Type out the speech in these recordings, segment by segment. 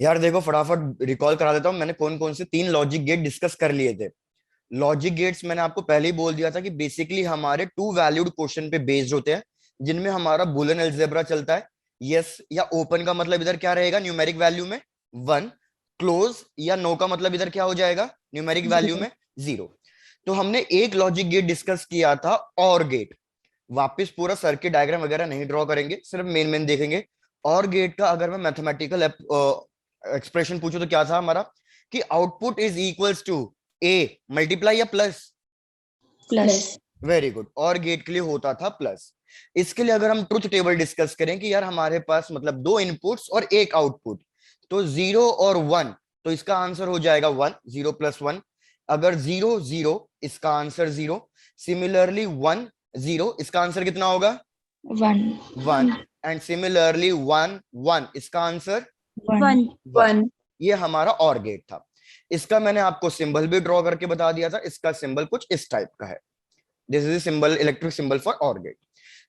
यार देखो, फटाफट रिकॉल करा देता हूँ, मैंने कौन कौन से 3 लॉजिक गेट डिस्कस कर लिए थे। लॉजिक गेट्स मैंने आपको पहले ही बोल दिया था कि बेसिकली हमारे टू वैल्यूड क्वेश्चन पे बेस्ड होते हैं, जिनमें हमारा बुलियन अलजेब्रा चलता है। यस या ओपन का मतलब इधर क्या रहेगा न्यूमेरिक वैल्यू में 1, क्लोज या नो का मतलब इधर क्या हो जाएगा न्यूमेरिक वैल्यू जीरो। में 0। तो हमने एक लॉजिक गेट डिस्कस किया था और गेट। वापस पूरा सर्किट डायग्राम वगैरह नहीं ड्रॉ करेंगे, सिर्फ मेन मेन देखेंगे। और गेट का अगर मैं मैथमेटिकल एक्सप्रेशन पूछूं तो क्या था हमारा, कि output is equals to a multiply या प्लस। प्लस। वेरी गुड, और गेट के लिए होता था प्लस। इसके लिए अगर हम ट्रुथ टेबल डिस्कस करें कि यार हमारे पास मतलब 2 इनपुट्स और एक आउटपुट, तो 0 और 1, तो इसका आंसर हो जाएगा 1, 0 + 1। अगर 0 0, इसका आंसर 0। सिमिलरली 1 0, इसका आंसर कितना होगा 1 1। एंड सिमिलरली 1 1, इसका आंसर 1। 1। ये हमारा और गेट था। इसका मैंने आपको सिंबल भी ड्रॉ करके बता दिया था, इसका सिंबल कुछ इस टाइप का है। This is symbol, electric symbol for और गेट।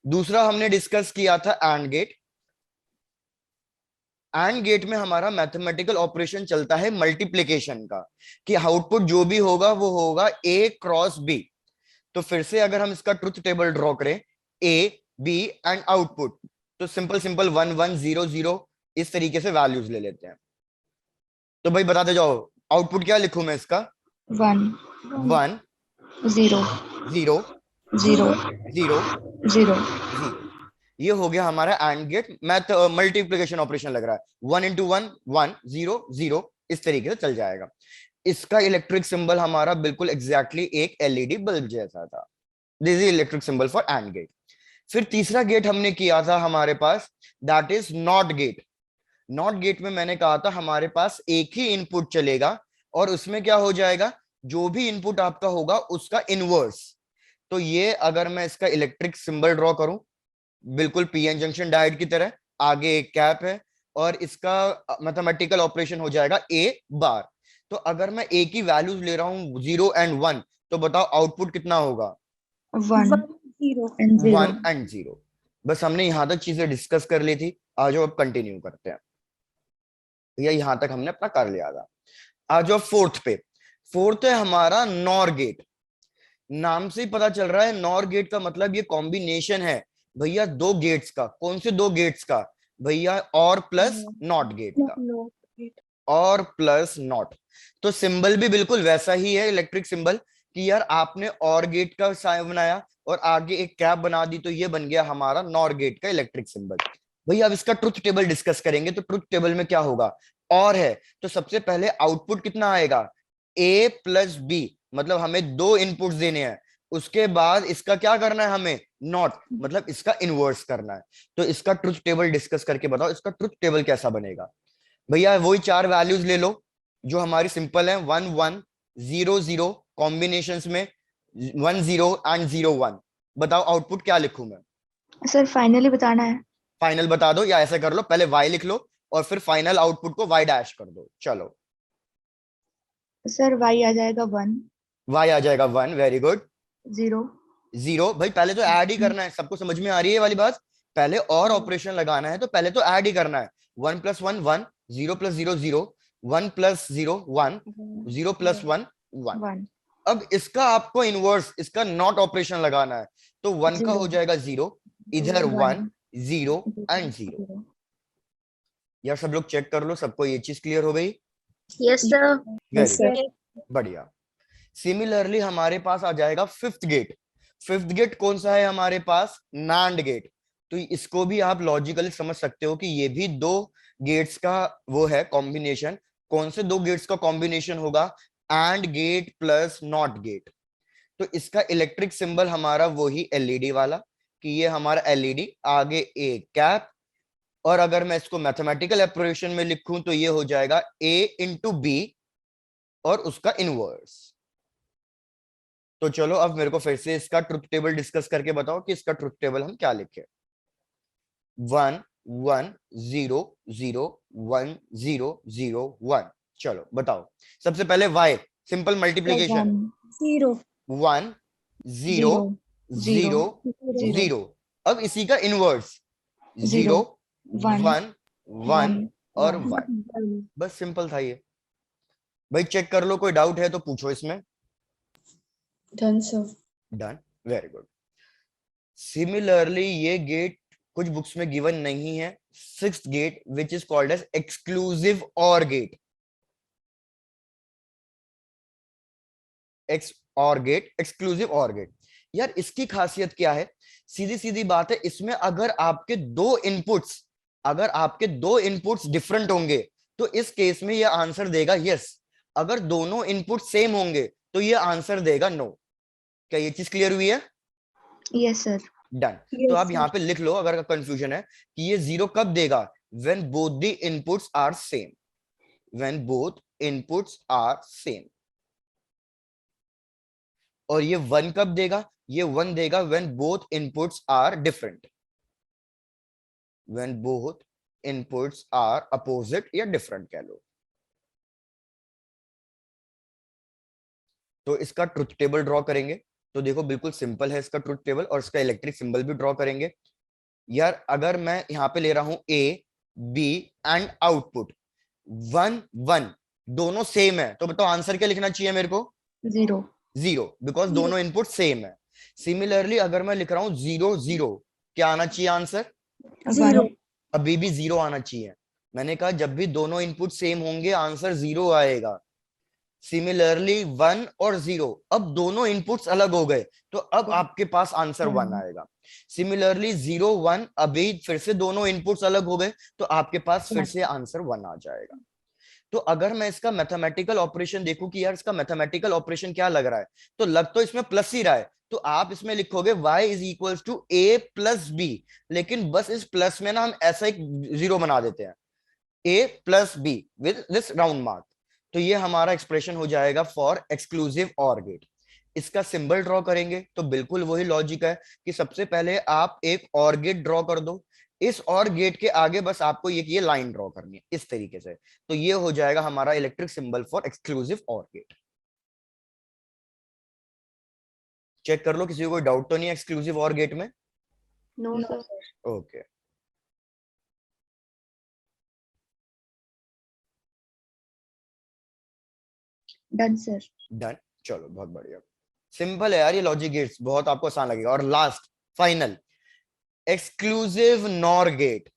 दूसरा हमने डिस्कस किया था एंड गेट। एंड गेट में हमारा मैथमेटिकल ऑपरेशन चलता है मल्टीप्लीकेशन का, कि आउटपुट जो भी होगा वो होगा ए क्रॉस बी। तो फिर से अगर हम इसका ट्रुथ टेबल ड्रॉ करें, ए बी एंड आउटपुट, तो सिंपल सिंपल 1 1 0 0 इस तरीके से वैल्यूज ले लेते हैं। तो भाई बताते जाओ, आउटपुट क्या लिखूं मैं इसका 1 1 0 0 0 0 0। 0। ये हो गया हमारा and gate. Math multiplication operation लग रहा है, 1 × 1 1 0 0, इस तरीके से चल जाएगा। इसका इलेक्ट्रिक सिंबल हमारा बिल्कुल एग्जैक्टली एक एलईडी बल्ब जैसा था। This is electric symbol for and gate. फिर तीसरा गेट हमने किया था हमारे पास, that is not gate. Not gate में मैंने कहा था हमारे पास एक ही इनपुट चलेगा, और उसमें क्या हो जाएगा, जो भी इनपुट आपका होगा उसका इनवर्स। तो ये अगर मैं इसका इलेक्ट्रिक सिंबल ड्रॉ करूं, बिल्कुल पीएन जंक्शन डायोड की तरह, आगे एक कैप है, और इसका मैथमेटिकल ऑपरेशन हो जाएगा ए बार। तो अगर मैं ए की वैल्यूज ले रहा हूं 0 और 1, तो बताओ आउटपुट कितना होगा 1 एंड 0। 1 और 0। बस हमने यहां तक चीजें डिस्कस कर ली थी। आ जाओ अब कंटिन्यू करते हैं। भैया यहां तक हमने अपना कर लिया था। आ जाओ फोर्थ पे। फोर्थ है हमारा नॉर गेट। नाम से ही पता चल रहा है नॉर गेट का मतलब ये कॉम्बिनेशन है भैया दो गेट्स का। कौन से दो गेट्स का भैया, और प्लस नॉट गेट का। और प्लस नॉट, तो सिंबल भी बिल्कुल वैसा ही है इलेक्ट्रिक सिंबल, कि यार आपने और गेट का साइन बनाया और आगे एक कैप बना दी, तो ये बन गया हमारा नॉर गेट का इलेक्ट्रिक सिंबल। भैया अब इसका ट्रुथ टेबल डिस्कस करेंगे, तो ट्रुथ टेबल में क्या होगा, और है तो सबसे पहले आउटपुट कितना आएगा ए प्लस बी, मतलब हमें 2 इनपुट्स देने हैं। उसके बाद इसका क्या करना है हमें, नॉट, मतलब इसका इनवर्स करना है। तो इसका ट्रुथ टेबल डिस्कस करके बताओ इसका ट्रुथ टेबल कैसा बनेगा। भैया वही 4 वैल्यूज ले लो जो हमारी सिंपल है, 1 1 0 0 कॉम्बिनेशन में, 1 0 एंड 0 1। बताओ आउटपुट क्या लिखूं मैं। सर फाइनली बताना है। फाइनल बता दो, या ऐसा कर लो पहले वाई लिख लो और फिर फाइनल आउटपुट को वाई डैश कर दो। चलो, सर y आ जाएगा 1 वाई आ जाएगा 1, वेरी गुड। 0। 0, भाई पहले तो ऐड ही करना है, सबको समझ में आ रही है ये वाली बात। पहले और ऑपरेशन लगाना है तो पहले तो ऐड ही करना है। 1 + 1 1, 0 + 0 0, 1 + 0 1, 0 + 1 1। 1 अब इसका आपको इनवर्स, इसका नॉट ऑपरेशन लगाना है, तो 1 का 0 हो जाएगा 0, इधर 1 1 0 एंड 0। 0। यार सब लोग चेक कर लो, सबको ये चीज क्लियर हो गई। Yes sir. वेरी सर बढ़िया। सिमिलरली हमारे पास आ जाएगा फिफ्थ गेट। फिफ्थ गेट कौन सा है हमारे पास, नैंड गेट। तो इसको भी आप लॉजिकली समझ सकते हो कि ये भी 2 गेट्स का वो है कॉम्बिनेशन। कौन से 2 गेट्स का कॉम्बिनेशन होगा, and gate plus not gate. तो इसका इलेक्ट्रिक सिंबल हमारा वही एलईडी वाला, कि ये हमारा एलईडी, आगे ए कैप, और अगर मैं इसको मैथमेटिकल ऑपरेशन में लिखूं तो ये हो जाएगा ए इंटू बी और उसका इनवर्स। तो चलो अब मेरे को फिर से इसका ट्रुथ टेबल डिस्कस करके बताओ कि इसका ट्रुथ टेबल हम क्या लिखे। 1 1 0 0 1 0 0 1। चलो बताओ, सबसे पहले y, सिंपल मल्टीप्लीकेशन, 1 1 0 0 0 0 0 0। अब इसी का इनवर्स, 0 0 1 1 1 1 और y। बस सिंपल था ये। भाई चेक कर लो, कोई डाउट है तो पूछो इसमें। Done sir. Done, very good. Similarly ये गेट कुछ बुक्स में गिवन नहीं है, sixth gate which is called as exclusive or gate. X or gate, exclusive or gate. यार इसकी खासियत क्या है? सीधी सीधी बात है, इसमें अगर आपके दो इनपुट्स डिफरेंट होंगे तो इस केस में ये आंसर देगा यस। अगर दोनों इनपुट सेम होंगे तो ये आंसर देगा नो। क्या ये चीज क्लियर हुई है? Yes sir. डन। तो आप यहाँ पे लिख लो अगर कंफ्यूजन है कि ये जीरो कब देगा, when both the inputs are same. When both inputs are same. और ये वन कब देगा? ये वन देगा when both inputs are different. When both inputs are opposite या डिफरेंट कह लो। तो इसका ट्रुथ टेबल ड्रॉ करेंगे तो देखो बिल्कुल सिंपल है इसका ट्रुथ टेबल, और इसका इलेक्ट्रिक सिंबल भी ड्रॉ करेंगे। यार अगर मैं यहां पे ले रहा हूं ए बी एंड आउटपुट 1 1, दोनों सेम है, तो बताओ आंसर क्या लिखना चाहिए मेरे को? 0। 0, बिकॉज दोनों इनपुट सेम है। सिमिलरली अगर मैं लिख रहा हूं 0 0, क्या आना चाहिए आंसर? 1। अभी भी 0 आना चाहिए। मैंने कहा जब भी दोनों इनपुट सेम होंगे आंसर 0 आएगा। सिमिलरली 1 और 0, अब दोनों इनपुट्स अलग हो गए तो अब आपके पास आंसर 1 आएगा। सिमिलरली 0 1, अभी फिर से दोनों इनपुट्स अलग हो गए तो आपके पास फिर से आंसर 1 आ जाएगा। तो अगर मैं इसका मैथमेटिकल ऑपरेशन देखूं कि यार इसका मैथमेटिकल ऑपरेशन क्या लग रहा है, तो लग तो इसमें प्लस ही रहा है, तो आप इसमें लिखोगे y is equal to a plus B. लेकिन बस इस प्लस में ना हम ऐसा एक जीरो बना देते हैं, a plus be with this round mark. तो ये हमारा एक्सप्रेशन हो जाएगा फॉर एक्सक्लूसिव और गेट। इसका सिंबल ड्रॉ करेंगे तो बिल्कुल वही लॉजिक है कि सबसे पहले आप एक और गेट ड्रॉ कर दो, इस और गेट के आगे बस आपको ये लाइन ड्रॉ करनी है इस तरीके से। तो ये हो जाएगा हमारा electric symbol for exclusive or gate. Check कर लो किसी को कोई डाउट तो नहीं है एक्सक्लूसिव और गेट में? No sir. Okay. Done sir. Done, चलो बहुत बढ़िया। सिंपल है यार ये लॉजिक गेट्स, बहुत आपको आसान लगेगा। और last final exclusive nor gate.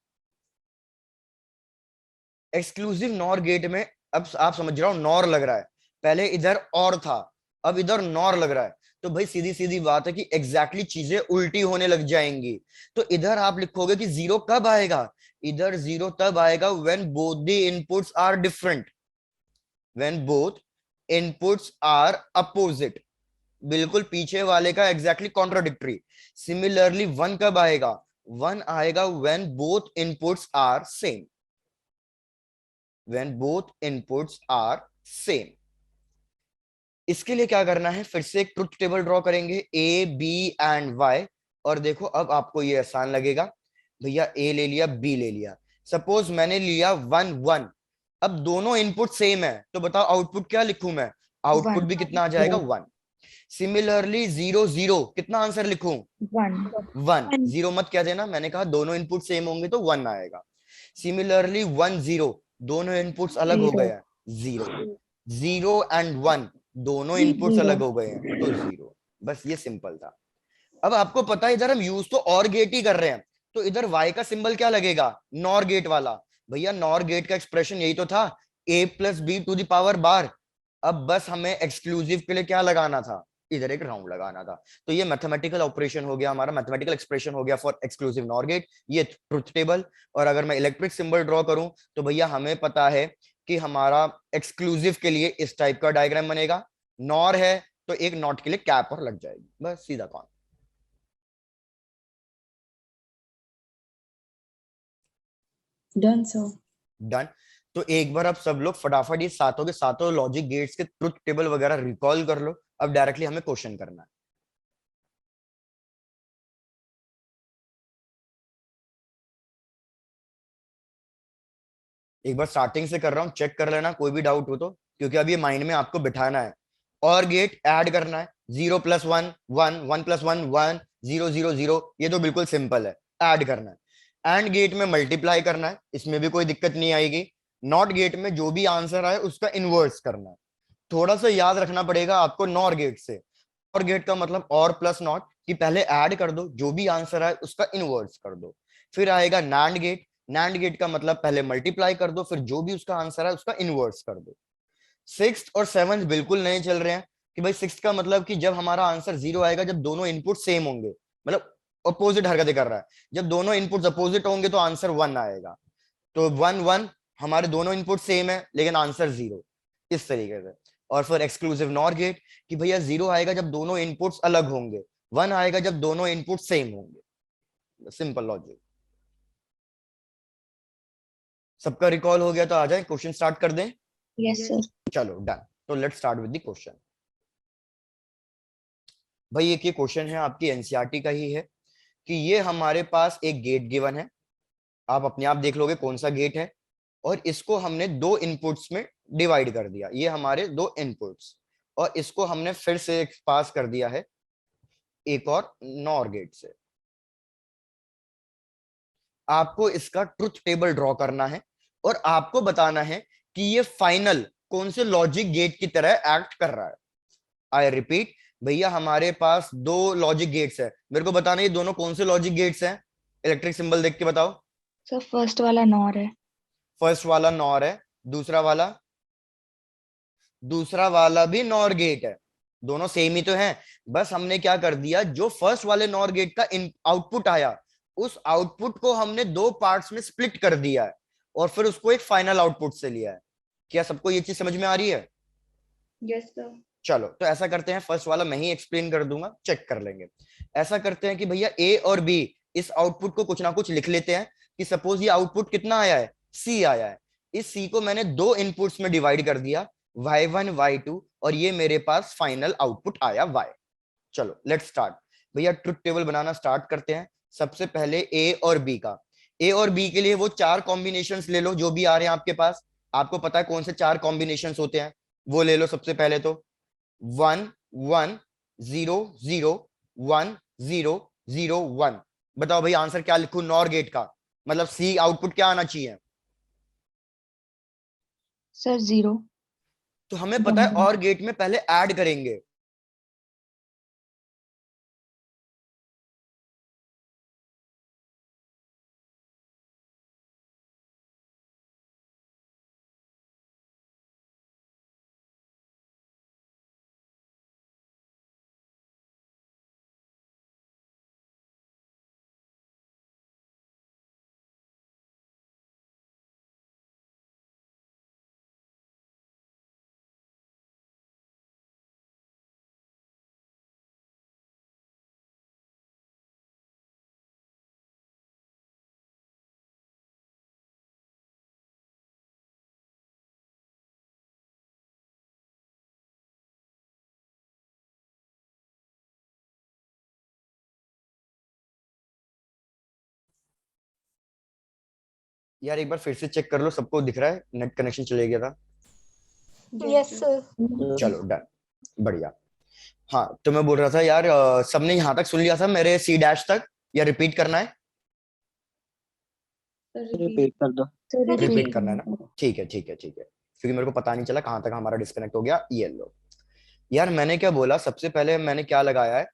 Exclusive nor gate में अब आप समझ रहा हो नॉर लग रहा है, पहले इधर और था अब इधर नॉर लग रहा है, तो भाई सीधी सीधी बात है कि एग्जैक्टली चीजें उल्टी होने लग जाएंगी। तो इधर आप लिखोगे कि जीरो कब आएगा? इधर जीरो तब आएगा when both the inputs are different, when both inputs are opposite, बिल्कुल पीछे वाले का एग्जैक्टली कॉन्ट्राडिक्टरी। सिमिलरली वन कब आएगा? वन आएगा when both inputs are same, when both inputs are same. इसके लिए क्या करना है, फिर से एक ट्रुथ टेबल ड्रॉ करेंगे ए बी एंड वाई। और देखो अब आपको ये आसान लगेगा, भैया ए ले लिया बी ले लिया, सपोज मैंने लिया 1 1, अब दोनों इनपुट सेम है तो बताओ आउटपुट क्या लिखूं मैं? आउटपुट भी कितना आ जाएगा? 1। सिमिलरली 0 0, कितना आंसर लिखूं? 1। 0 मत क्या देना, मैंने कहा दोनों इनपुट सेम होंगे तो 1 आएगा। सिमिलरली 1 0, दोनों इनपुट्स अलग हो गए हैं, 0। 0 एंड 1, दोनों इनपुट्स अलग हो गए हैं तो 0। बस ये सिंपल था। अब आपको पता है इधर हम यूज तो और गेट ही कर रहे हैं, तो इधर y का सिंबल क्या लगेगा? नॉर गेट वाला। भैया नॉर गेट का एक्सप्रेशन यही तो था, a plus B to the power bar. अब बस हमें एक्सक्लूसिव के लिए क्या लगाना था? इधर एक राउंड लगाना था। तो ये मैथमेटिकल ऑपरेशन हो गया हमारा, मैथमेटिकल एक्सप्रेशन हो गया फॉर एक्सक्लूसिव नॉर गेट, ये ट्रुथ टेबल। और अगर मैं इलेक्ट्रिक सिंबल ड्रॉ करूं तो भैया हमें पता है कि हमारा एक्सक्लूसिव के लिए इस टाइप का डायग्राम बनेगा, नॉर है तो एक नॉट के लिए कैप और लग जाएगी, बस सीधा कौन। Done sir. डन। तो एक बार आप सब लोग फटाफट ये सातों के सातों लॉजिक गेट्स के ट्रुथ टेबल वगैरह रिकॉल कर लो। अब डायरेक्टली हमें क्वेश्चन करना है। एक बार स्टार्टिंग से कर रहा हूं, चेक कर लेना कोई भी डाउट हो तो, क्योंकि अब ये माइंड में आपको बिठाना है। और गेट ऐड करना है, 0 प्लस 1 1, 1 प्लस 1 1, 0 0 0, ये तो बिल्कुल सिंपल है, ऐड करना है। एंड गेट में मल्टीप्लाई करना है, इसमें भी कोई दिक्कत नहीं आएगी। नॉट गेट में जो भी आंसर आए उसका इनवर्स करना है। थोड़ा सा याद रखना पड़ेगा आपको नॉर गेट से। और गेट का मतलब और प्लस नॉट, कि पहले ऐड कर दो, जो भी आंसर आए उसका इनवर्स कर दो। फिर आएगा नैंड गेट। नैंड गेट का मतलब पहले मल्टीप्लाई कर दो, फिर जो भी उसका आंसर है उसका इनवर्स कर दो। सिक्स्थ और सेवंथ बिल्कुल नहीं चल रहे हैं, कि भाई सिक्स्थ का मतलब कि जब हमारा आंसर 0 आएगा जब दोनों इनपुट सेम होंगे, मतलब अपोजिट हरकतें कर रहा है। जब दोनों इनपुट अपोजिट होंगे तो आंसर 1 आएगा। तो 1 1, हमारे दोनों इनपुट सेम है लेकिन आंसर 0, इस तरीके से। और फिर एक्सक्लूसिव नॉर गेट, कि भैया 0 आएगा जब दोनों इनपुट्स अलग होंगे, 1 आएगा जब दोनों इनपुट सेम होंगे। Simple logic. सबका रिकॉल हो गया तो आ जाए क्वेश्चन स्टार्ट कर दें। Yes sir. चलो डन। तो let's start with the question. भाई एक ये क्वेश्चन है आपकी एनसीईआरटी का ही है, कि ये हमारे पास एक गेट गिवन है, आप अपने आप देख लोगे कौन सा गेट है, और इसको हमने दो इनपुट्स में डिवाइड कर दिया। ये हमारे दो इनपुट्स, और इसको हमने फिर से पास कर दिया है एक और नॉर गेट से। आपको इसका ट्रुथ टेबल ड्रॉ करना है और आपको बताना है कि ये फाइनल कौन से लॉजिक गेट की तरह एक्ट कर रहा है। आई रिपीट, भैया हमारे पास दो लॉजिक गेट्स है, मेरे को बताना ये दोनों कौन से लॉजिक गेट्स हैं। इलेक्ट्रिक सिंबल देख के बताओ। सर फर्स्ट वाला नॉर है। फर्स्ट वाला नॉर है, दूसरा वाला, दूसरा वाला भी नॉर गेट है। दोनों सेम ही तो हैं, बस हमने क्या कर दिया, जो फर्स्ट वाले नॉर गेट का आउटपुट आया उस आउटपुट को हमने दो पार्ट्स में स्प्लिट कर दिया है और फिर उसको एक फाइनल आउटपुट से लिया है। क्या सबको ये चीज समझ में आ रही है? Yes sir. चलो तो ऐसा करते हैं, फर्स्ट वाला मैं ही एक्सप्लेन कर दूंगा, चेक कर लेंगे। ऐसा करते हैं कि भैया ए और बी इस आउटपुट को कुछ ना कुछ लिख लेते हैं, कि सपोज ये आउटपुट कितना आया है, सी आया है। इस सी को मैंने दो इनपुट्स में डिवाइड कर दिया, y1 y2, और ये मेरे पास फाइनल आउटपुट आया y। चलो लेट्स स्टार्ट। भैया ट्रुथ टेबल बनाना स्टार्ट करते हैं। सबसे पहले ए और बी का, ए और बी के लिए वो चार कॉम्बिनेशंस ले लो जो भी आ रहे हैं आपके पास। आपको पता है कौन से चार कॉम्बिनेशंस होते हैं, वो ले लो। सबसे पहले तो 1 1 0 0 1 0 0 1। बताओ भाई आंसर क्या लिखूं नॉर गेट का, मतलब सी आउटपुट क्या आना चाहिए? सर 0। तो हमें पता है और गेट में पहले ऐड करेंगे। यार एक बार फिर से चेक कर लो, सबको दिख रहा है? नेट कनेक्शन चले गया था। Yes sir. चलो डन, बढ़िया। हाँ तो मैं बोल रहा था यार, सबने यहाँ तक सुन लिया था मेरे सी डैश तक, या रिपीट करना है? रिपीट कर दो। रिपीट करना है ना? ठीक है ठीक है ठीक है, क्योंकि मेरे को पता नहीं चला कहाँ तक हमारा डिस्कनेक्ट हो गया। ये लो यार, मैंने क्या बोला, सबसे पहले मैंने क्या लगाया है,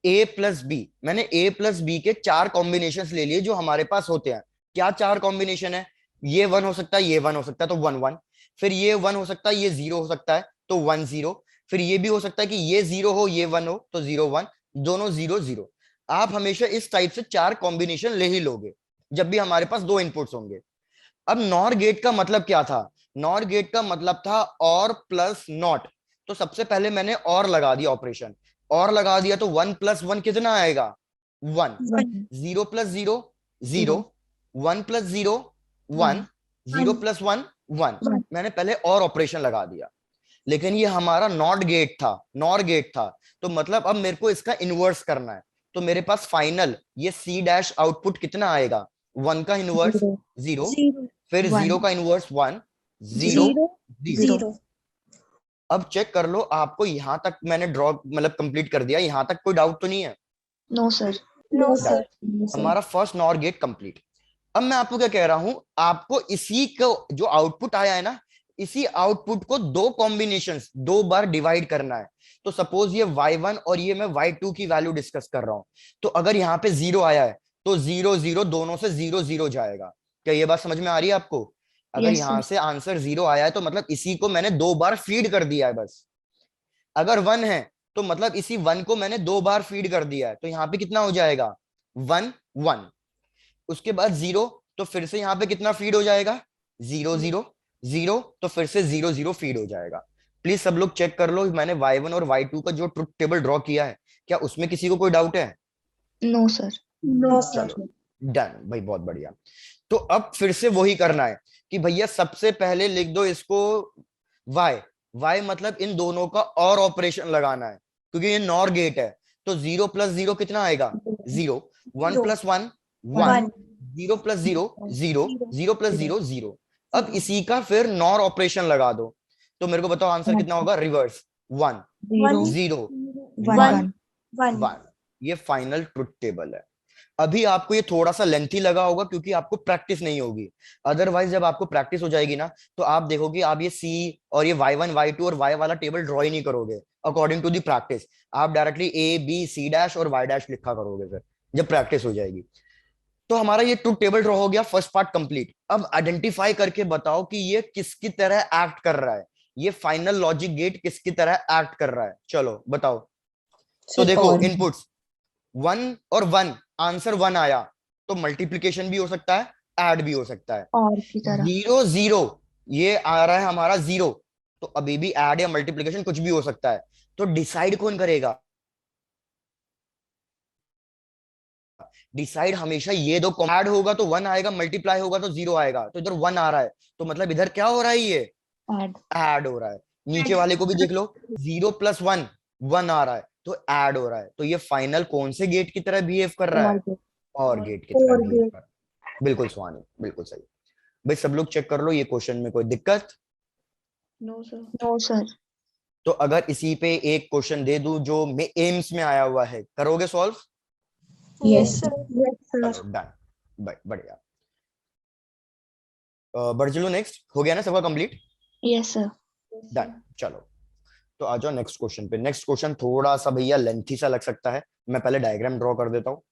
ए प्लस बी। मैंने ए प्लस बी के चार कॉम्बिनेशन ले लिए जो हमारे पास होते हैं। क्या चार कॉम्बिनेशन है? ये 1 हो सकता है, ये 1 हो सकता है तो 1 1, फिर ये 1 हो सकता है, ये 0 हो सकता है तो 1 0, फिर ये भी हो सकता है कि ये 0 हो ये 1 हो तो 0 1, दोनों 0 0। आप हमेशा इस टाइप से चार कॉम्बिनेशन ले ही लोगे जब भी हमारे पास दो इनपुट्स होंगे। अब नॉर गेट का मतलब क्या था? नॉर गेट का मतलब था और प्लस नॉट। तो सबसे पहले मैंने और लगा दिया ऑपरेशन, और लगा दिया तो 1 + 1 कितना आएगा? 1। 0 + 0 0, 1 + 0 1, 0 + 1 1। मैंने पहले और ऑपरेशन लगा दिया, लेकिन ये हमारा नॉट गेट था, नॉर गेट था। तो मतलब अब मेरे को इसका इनवर्स करना है। तो मेरे पास फाइनल ये सी डैश आउटपुट कितना आएगा? 1 का इनवर्स 0, फिर 0 का इनवर्स 1, 0 0। अब चेक कर लो, आपको यहां तक मैंने ड्रॉ मतलब कंप्लीट कर दिया, यहां तक कोई डाउट तो नहीं है? No sir. No sir. हमारा फर्स्ट नॉर गेट कंप्लीट। अब मैं आपको क्या कह रहा हूं, आपको इसी को जो आउटपुट आया है ना, इसी आउटपुट को दो कॉम्बिनेशंस, दो बार डिवाइड करना है। तो सपोज ये y1 और ये मैं y2 की वैल्यू डिस्कस कर रहा हूं। तो अगर यहाँ पे 0 आया है तो 0 0 दोनों से 0 0 जाएगा। क्या ये बात समझ में आ रही है आपको? अगर यस यहां सर। से आंसर 0 आया है तो मतलब इसी को मैंने दो बार फीड कर दिया है बस। अगर 1 है तो मतलब इसी 1 को मैंने दो बार फीड कर दिया है, तो यहाँ पे कितना हो जाएगा? 1 1। उसके बाद 0, तो फिर से यहाँ पे कितना फीड हो जाएगा? 0 0 0, तो फिर से 0 0 फीड हो जाएगा। प्लीज सब लोग चेक कर लो, मैंने y1 और y2 का जो ट्रुथ टेबल ड्रॉ किया है, क्या उसमें किसी को कोई डाउट है? No sir. No, sir. चलो डन भाई, बहुत बढ़िया। तो अब फिर से वही करना है कि भैया सबसे पहले लिख दो इसको y। y मतलब इन दोनों का और ऑपरेशन लगाना है, क्योंकि ये नॉर गेट है। तो 0 प्लस 0 कितना आएगा? 0। 1 Zero. Plus 1 1। One. 0 plus 0 0। Zero. 0 plus 0 0। अब Zero. इसी का फिर नॉर ऑपरेशन लगा दो। तो मेरे को बताओ आंसर कितना होगा? Reverse 1 zero 0 one 1 one. 1. 1। ये फाइनल ट्रुथ टेबल है। अभी आपको ये थोड़ा सा लेंथी लगा होगा क्योंकि आपको प्रैक्टिस नहीं होगी। अदरवाइज जब आपको प्रैक्टिस हो जाएगी ना, तो आप देखोगे आप ये सी और ये y1 y2 और y वाला टेबल ड्रॉ ही नहीं करोगे अकॉर्डिंग टू दी प्रैक्टिस। आप directly A B C dash और y डैश लिखा करोगे फिर जब प्रैक्टिस हो जाएगी। तो हमारा ये ट्रुथ टेबल ड्रॉ हो गया, फर्स्ट पार्ट कंप्लीट। अब आइडेंटिफाई करके बताओ कि ये किसकी तरह एक्ट कर रहा है, ये फाइनल लॉजिक गेट किसकी तरह एक्ट कर रहा है, चलो बताओ। तो Sir, देखो or. इनपुट्स 1 और 1, आंसर 1 आया तो मल्टीप्लीकेशन भी हो सकता है, ऐड भी हो सकता है। और की तरह। 0 0, ये आ रहा है हमारा 0, तो अभी भी ऐड या मल्टीप्लीकेशन कुछ भी हो सकता है। तो डिसाइड कौन करेगा? डिसाइड हमेशा ये दो, ऐड होगा तो 1 आएगा, मल्टीप्लाई होगा तो 0 आएगा। तो इधर 1 आ रहा है तो मतलब इधर क्या हो रहा है? ये ऐड। ऐड हो रहा है। नीचे वाले को भी देख लो, 0 प्लस 1 1 आ रहा है तो ऐड हो रहा है। तो ये फाइनल कौन से गेट की तरह बिहेव कर रहा है? और की। और गेट की तरह Or बिहेव gate. कर रहा है। बिल्कुल सुहानी, बिल्कुल सही। भाई सब लोग चेक कर लो ये क्वेश्चन में कोई दिक्कत? No, sir. No sir. तो अगर इसी पे एक क्वेश्चन दे दूं जो एम्स में आया हुआ है, करोगे सॉल्व? Yes, sir. Yes, चलो sir. डन, बढ़िया। बढ़ चलो नेक्स्ट, हो गया ना सबका कंप्लीट? Yes sir. डन, चलो। तो आ जाओ नेक्स्ट क्वेश्चन पे। नेक्स्ट क्वेश्चन थोड़ा सा भैया लेंथी सा लग सकता है, मैं पहले डायग्राम ड्रॉ कर देता हूँ।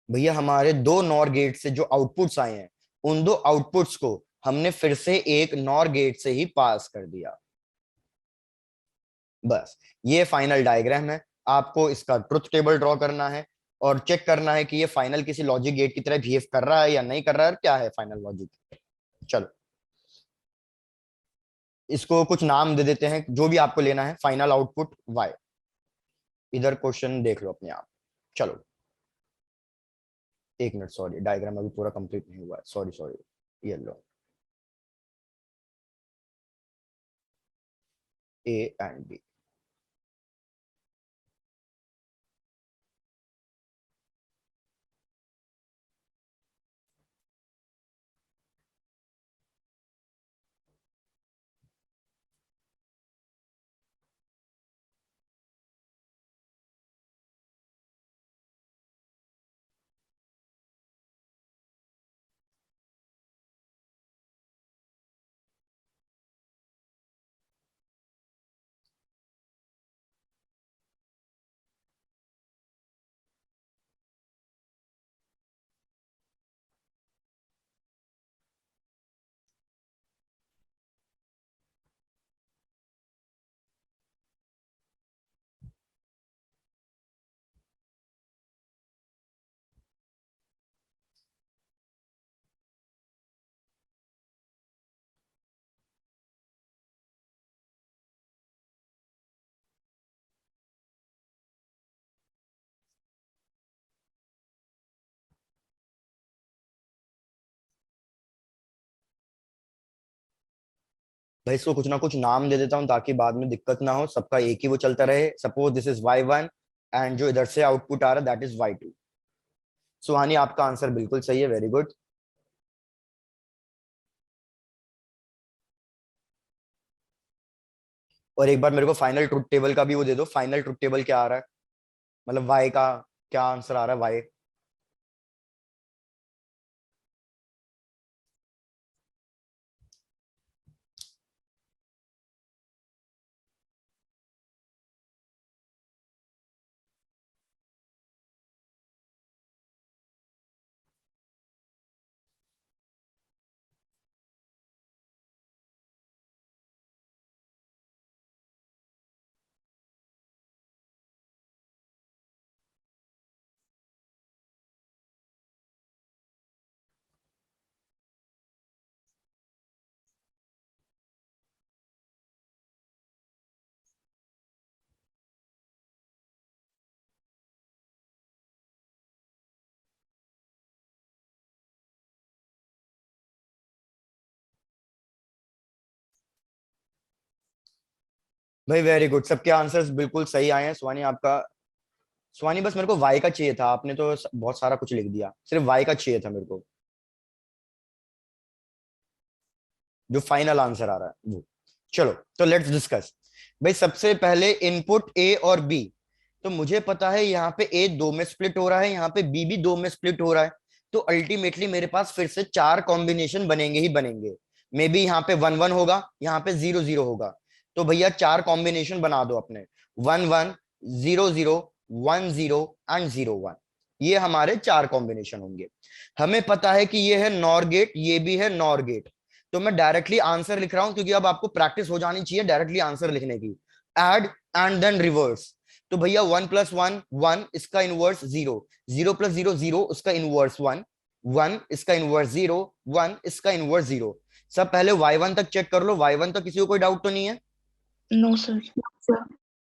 भैया हमारे दो नॉर गेट से जो आउटपुट्स आए हैं, उन दो आउटपुट्स को हमने फिर से एक नॉर गेट से ही पास कर दिया। बस ये फाइनल डायग्राम है। आपको इसका ट्रुथ टेबल ड्रॉ करना है और चेक करना है कि ये फाइनल किसी लॉजिक गेट की तरह बिहेव कर रहा है या नहीं कर रहा है, और क्या है फाइनल लॉजिक। चलो इसको कुछ नाम दे देते हैं, जो भी आपको लेना है। फाइनल आउटपुट y, इधर क्वेश्चन देख लो अपने आप। चलो एक मिनट, सॉरी डायग्राम अभी पूरा कंप्लीट नहीं हुआ है, सॉरी सॉरी। ये लो ए एंड बी। भाई इसको कुछ ना कुछ नाम दे देता हूँ ताकि बाद में दिक्कत ना हो, सबका एक ही वो चलता रहे। Suppose this is y1 and जो इधर से आउटपुट आ रहा है दैट इज y2। सुहानी आपका आंसर बिल्कुल सही है, वेरी गुड। और एक बार मेरे को फाइनल ट्रुथ टेबल का भी वो दे दो, फाइनल ट्रुथ टेबल क्या आ रहा है, मतलब वाई का क्या आंसर आ रहा है, वाई। भाई वेरी गुड, सबके आंसर्स बिल्कुल सही आए हैं। स्वानी आपका, स्वानी बस मेरे को वाई का चाहिए था, आपने तो बहुत सारा कुछ लिख दिया, सिर्फ वाई का चाहिए था मेरे को, जो फाइनल आंसर आ रहा है वो। चलो तो लेट्स डिस्कस। भाई सबसे पहले इनपुट ए और बी, तो मुझे पता है यहाँ पे ए 2 में स्प्लिट हो रहा है, यहाँ पे बी भी 2 में स्प्लिट हो रहा है। तो अल्टीमेटली मेरे पास फिर से 4 कॉम्बिनेशन बनेंगे ही बनेंगे। मे बी यहाँ पे 1 1 होगा, यहाँ पे 0 0 होगा। तो भैया 4 कॉम्बिनेशन बना दो अपने, 1 1 0 0 1 0 एंड 0 1। ये हमारे 4 कॉम्बिनेशन होंगे। हमें पता है कि ये है नॉर गेट, ये भी है नॉर गेट। तो मैं डायरेक्टली आंसर लिख रहा हूं, क्योंकि अब आपको प्रैक्टिस हो जानी चाहिए डायरेक्टली आंसर लिखने की। Add and then reverse. तो भैया 1 + 1 1, इसका इनवर्स 0, 0 + 0 0, उसका इनवर्स 1, 1 इसका इनवर्स 0, 1 इसका इनवर्स 0। सब पहले y1 तक चेक कर लो, y1 तक किसी को कोई डाउट तो नहीं है। No sir.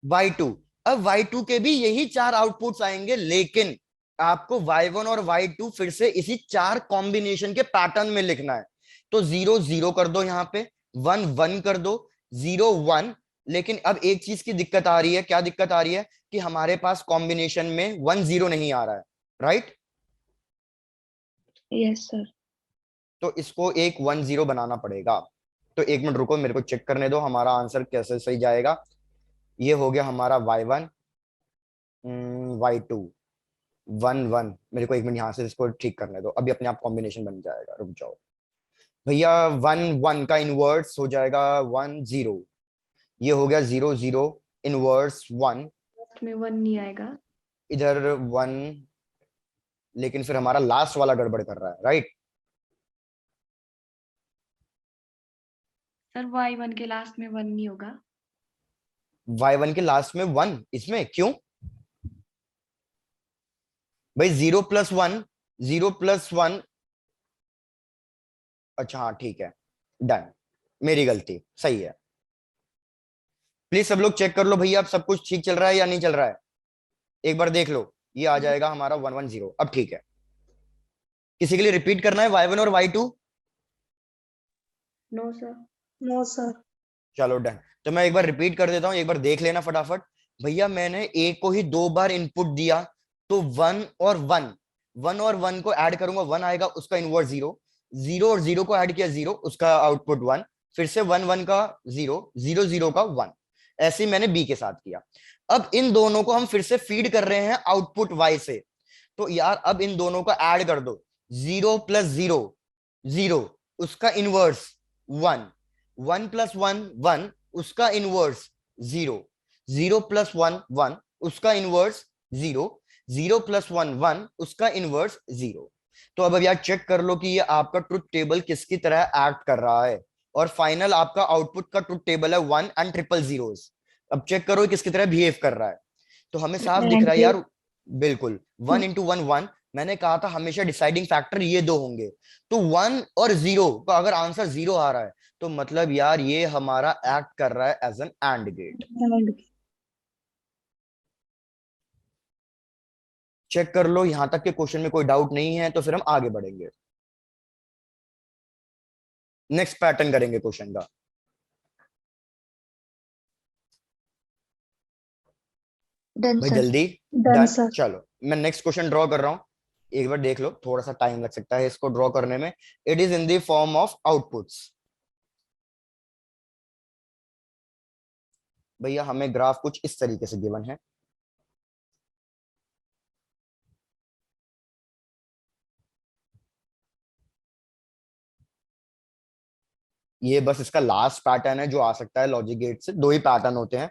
y2, अब y2 के भी यही 4 आउटपुट्स आएंगे, लेकिन आपको y1 और y2 फिर से इसी 4 कॉम्बिनेशन के पैटर्न में लिखना है। तो 0 0 कर दो, यहाँ पे 1 1 कर दो, 0 1। लेकिन अब एक चीज की दिक्कत आ रही है, क्या दिक्कत आ रही है कि हमारे पास कॉम्बिनेशन में 1 0 नहीं आ रहा है, राइट। Yes sir. तो इसको एक 1 0 बनाना पड़ेगा। तो एक मिनट रुको, मेरे को चेक करने दो हमारा आंसर कैसे सही जाएगा। ये हो गया हमारा y1, y2, 1 1। मेरे को एक मिनट यहाँ से इसको ठीक करने दो, अभी अपने आप कॉम्बिनेशन बन जाएगा, रुक जाओ भैया। 1 1 का इनवर्स हो जाएगा 1 0, ये हो गया 0 0 इनवर्स 1, में 1 नहीं आएगा। इधर 1। लेकिन फिर हमारा लास्ट वाला गड़बड़ कर रहा है, राइट। सर y1 के लास्ट में 1 नहीं होगा। y1 के लास्ट में 1, इसमें क्यों भाई? 0 + 1, 0 + 1। अच्छा हाँ ठीक है, डन, मेरी गलती, सही है। प्लीज सब लोग चेक कर लो भैया, अब सब कुछ ठीक चल रहा है या नहीं चल रहा है, एक बार देख लो। ये आ जाएगा हमारा 1 1 0, अब ठीक है। किसी के लिए रिपीट करना है y1 और y2? No sir. No sir. चलो डन। तो मैं एक बार रिपीट कर देता हूँ, एक बार देख लेना फटाफट। भैया मैंने ए को ही 2 बार इनपुट दिया, तो 1 और 1, 1 और 1 को ऐड करूंगा, 1 आएगा, उसका इनवर्स 0, 0 और 0 को ऐड किया 0, उसका आउटपुट 1, फिर से 1 1 का 0, 0 0 का 1। ऐसे ही मैंने बी के साथ किया। अब इन दोनों को हम फिर से फीड कर रहे हैं आउटपुट वाई से। तो यार अब इन दोनों का ऐड कर दो, 0 + 0 0, उसका इनवर्स 1, 1 + 1 1, उसका इनवर्स 0, 0 + 1 1, उसका इनवर्स 0, 0 + 1 1, उसका इनवर्स 0। तो अब यार चेक कर लो कि ये आपका ट्रुथ टेबल किसकी तरह एक्ट कर रहा है। और फाइनल आपका आउटपुट का ट्रुथ टेबल है 1 एंड ट्रिपल जीरोस। अब चेक करो किसकी तरह बिहेव कर रहा है। तो हमें साफ दिख रहा है यार, बिल्कुल 1 × 1 1। मैंने कहा था हमेशा डिसाइडिंग फैक्टर ये दो होंगे। तो 1 और 0 का अगर आंसर 0 आ रहा है, तो मतलब यार ये हमारा एक्ट कर रहा है as an and gate. Check कर लो, यहां तक के क्वेश्चन में कोई डाउट नहीं है, तो फिर हम आगे बढ़ेंगे, नेक्स्ट पैटर्न करेंगे क्वेश्चन का। डन भाई सर। जल्दी, डन डन। सर। चलो मैं नेक्स्ट क्वेश्चन ड्रॉ कर रहा हूं, एक बार देख लो, थोड़ा सा टाइम लग सकता है इसको ड्रॉ करने में। It is in the form of outputs. भैया हमें ग्राफ कुछ इस तरीके से गिवन है। ये बस इसका लास्ट पैटर्न है जो आ सकता है लॉजिक गेट से, दो ही पैटर्न होते हैं।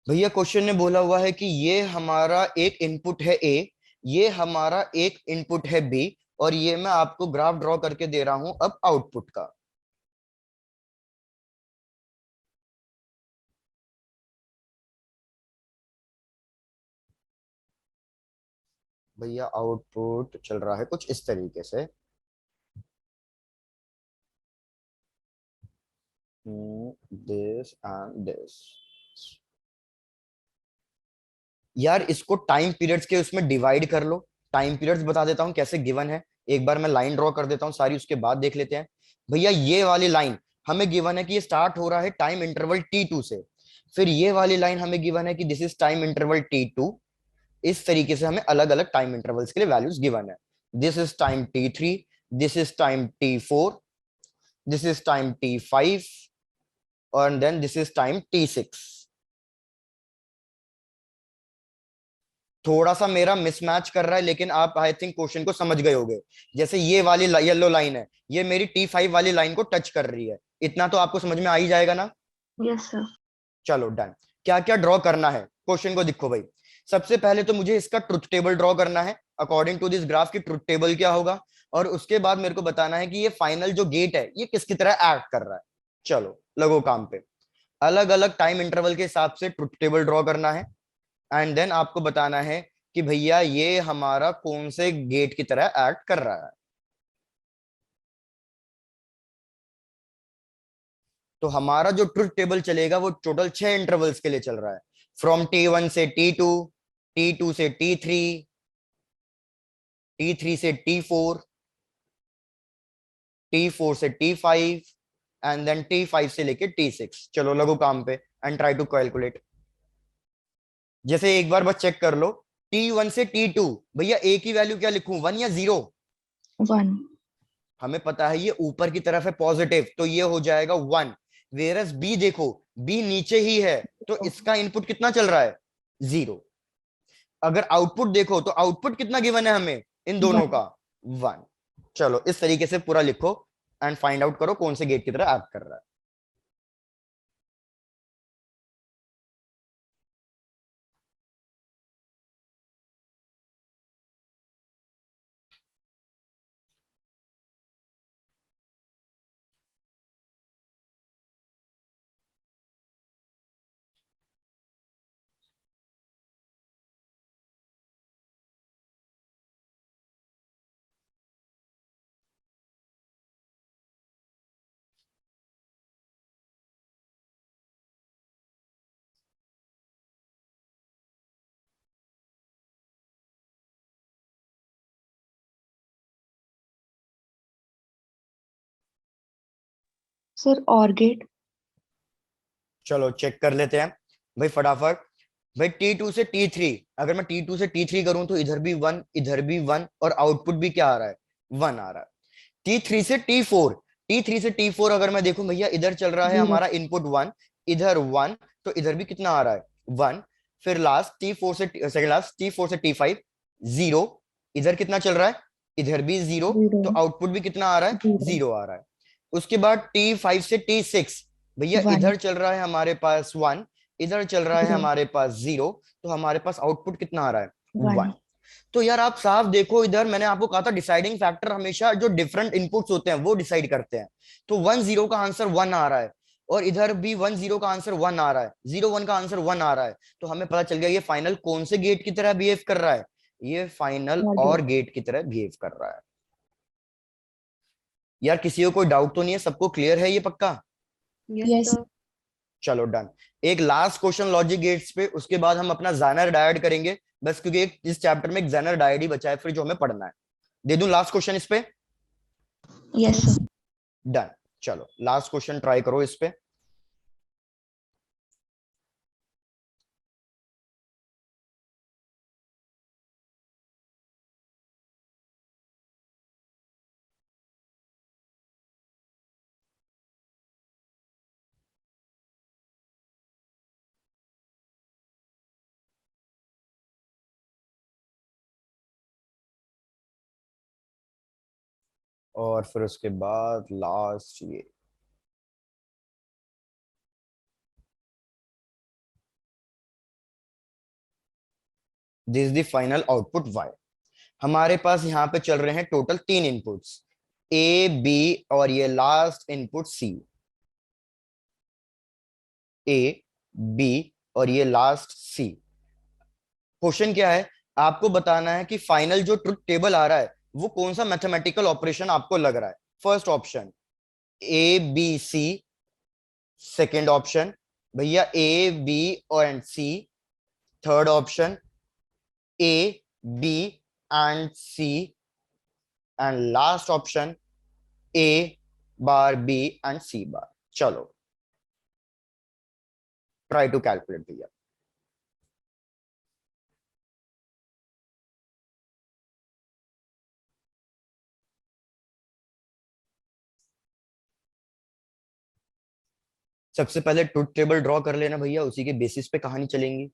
भैया क्वेश्चन ने बोला हुआ है कि ये हमारा एक इनपुट है ए, ये हमारा एक इनपुट है बी, और ये मैं आपको ग्राफ ड्रॉ करके दे रहा हूं अब आउटपुट का। भैया आउटपुट चल रहा है कुछ इस तरीके से। This and this. यार इसको टाइम पीरियड्स के उसमें डिवाइड कर लो। टाइम पीरियड्स बता देता हूँ कैसे गिवन है, एक बार मैं लाइन ड्रॉ कर देता हूँ सारी, उसके बाद देख लेते हैं। भैया ये वाली लाइन हमें गिवन है कि ये स्टार्ट हो रहा है टाइम इंटरवल T2 से, फिर ये वाली लाइन हमें गिवन है कि this is time interval T2। इस तरीके से हमें अलग अलग टाइम इंटरवल्स के लिए वैल्यूज गिवन है। This is time T3, this is time T4, this is time T5, और then this is time T6। थोड़ा सा मेरा मिसमैच कर रहा है, लेकिन आप आई थिंक क्वेश्चन को समझ गए होंगे। जैसे ये वाली येलो लाइन है, ये मेरी T5 वाली लाइन को टच कर रही है, इतना तो आपको समझ में आ ही जाएगा ना। Yes sir. चलो डन। क्या क्या ड्रॉ करना है क्वेश्चन को देखो भाई। सबसे पहले तो मुझे इसका ट्रुथ टेबल ड्रॉ करना है, अकॉर्डिंग टू दिस ग्राफ की ट्रुथ टेबल क्या होगा, और उसके बाद मेरे को बताना है कि ये फाइनल जो गेट है ये किसकी तरह एक्ट कर रहा है। चलो लगो काम पे। अलग अलग टाइम इंटरवल के हिसाब से ट्रुथ टेबल ड्रॉ करना है, एंड देन आपको बताना है कि भैया ये हमारा कौन से गेट की तरह एक्ट कर रहा है। तो हमारा जो ट्रुथ टेबल चलेगा वो टोटल 6 इंटरवल्स के लिए चल रहा है, फ्रॉम T1 से T2, T2 से T3, T3 से T4, T4 से T5, एंड देन T5 से लेके T6। चलो लगो काम पे एंड ट्राई टू कैलकुलेट। जैसे एक बार बस चेक कर लो, T1 से T2, भैया ए की वैल्यू क्या लिखूं, 1 या 0? 1। हमें पता है ये ऊपर की तरफ है पॉजिटिव, तो ये हो जाएगा 1। वेरस बी देखो, बी नीचे ही है, तो इसका इनपुट कितना चल रहा है, 0। अगर आउटपुट देखो तो आउटपुट कितना गिवन है हमें इन दोनों का, 1। चलो इस तरीके से पूरा लिखो एंड फाइंड आउट करो कौन से गेट की तरह एक्ट कर रहा है। सर और गेट। चलो चेक कर लेते हैं भाई फटाफट। भाई T2 से T3, अगर मैं T2 से T3 करूं तो इधर भी 1, इधर भी 1, और आउटपुट भी क्या आ रहा है, 1 आ रहा है। T3 से T4, T3 से T4 अगर मैं देखूं भैया, इधर चल रहा है 0। हमारा इनपुट 1, इधर 1, तो इधर भी कितना आ रहा है, 1। फिर लास्ट T4 से सेकंड लास्ट T4 से T5, 0। इधर कितना चल रहा है, इधर भी 0, 0। तो आउटपुट भी कितना आ रहा है, 0। 0 आ रहा है। उसके बाद T5 से T6, भैया 1। इधर चल रहा है हमारे पास 1, इधर चल रहा है 0। हमारे पास 0, तो हमारे पास आउटपुट कितना आ रहा है, 1। 1। तो यार आप साफ देखो, इधर मैंने आपको कहा था डिसाइडिंग फैक्टर हमेशा जो डिफरेंट इनपुट्स होते हैं वो डिसाइड करते हैं। तो 1 0 का आंसर 1 आ रहा है, और इधर भी 1 0 का आंसर 1 आ रहा है, 0 1 का आंसर 1 आ रहा है। तो हमें पता चल गया ये फाइनल कौन से गेट की तरह बिहेव कर रहा है, ये फाइनल और और गेट। गेट की तरह बिहेव कर रहा है। यार किसी को कोई डाउट तो नहीं है, सबको क्लियर है ये पक्का। Yes yes. सर। चलो डन। एक लास्ट क्वेश्चन लॉजिक गेट्स पे, उसके बाद हम अपना ज़ेनर डायड करेंगे बस, क्योंकि एक इस चैप्टर में एक ज़ेनर डायड ही बचा है फिर जो हमें पढ़ना है। दे दूं लास्ट क्वेश्चन इस पे। Yes sir. डन। चलो लास्ट क्वेश्चन ट्राई करो इस पे। और फिर उसके बाद लास्ट ये। This is the final output y। हमारे पास यहाँ पे चल रहे हैं टोटल 3 इनपुट्स, ए बी और ये last input C. A B और ये लास्ट सी। क्वेश्चन क्या है, आपको बताना है कि फाइनल जो ट्रुथ टेबल आ रहा है वो कौन सा मैथमेटिकल ऑपरेशन आपको लग रहा है। First option A B C, second option भैया ए बी और C, third option A B and C, and last option A bar B and C bar. चलो ट्राई टू कैलकुलेट भैया। सबसे पहले ट्रुथ टेबल ड्रॉ कर लेना भैया, उसी के बेसिस पे कहानी चलेंगी।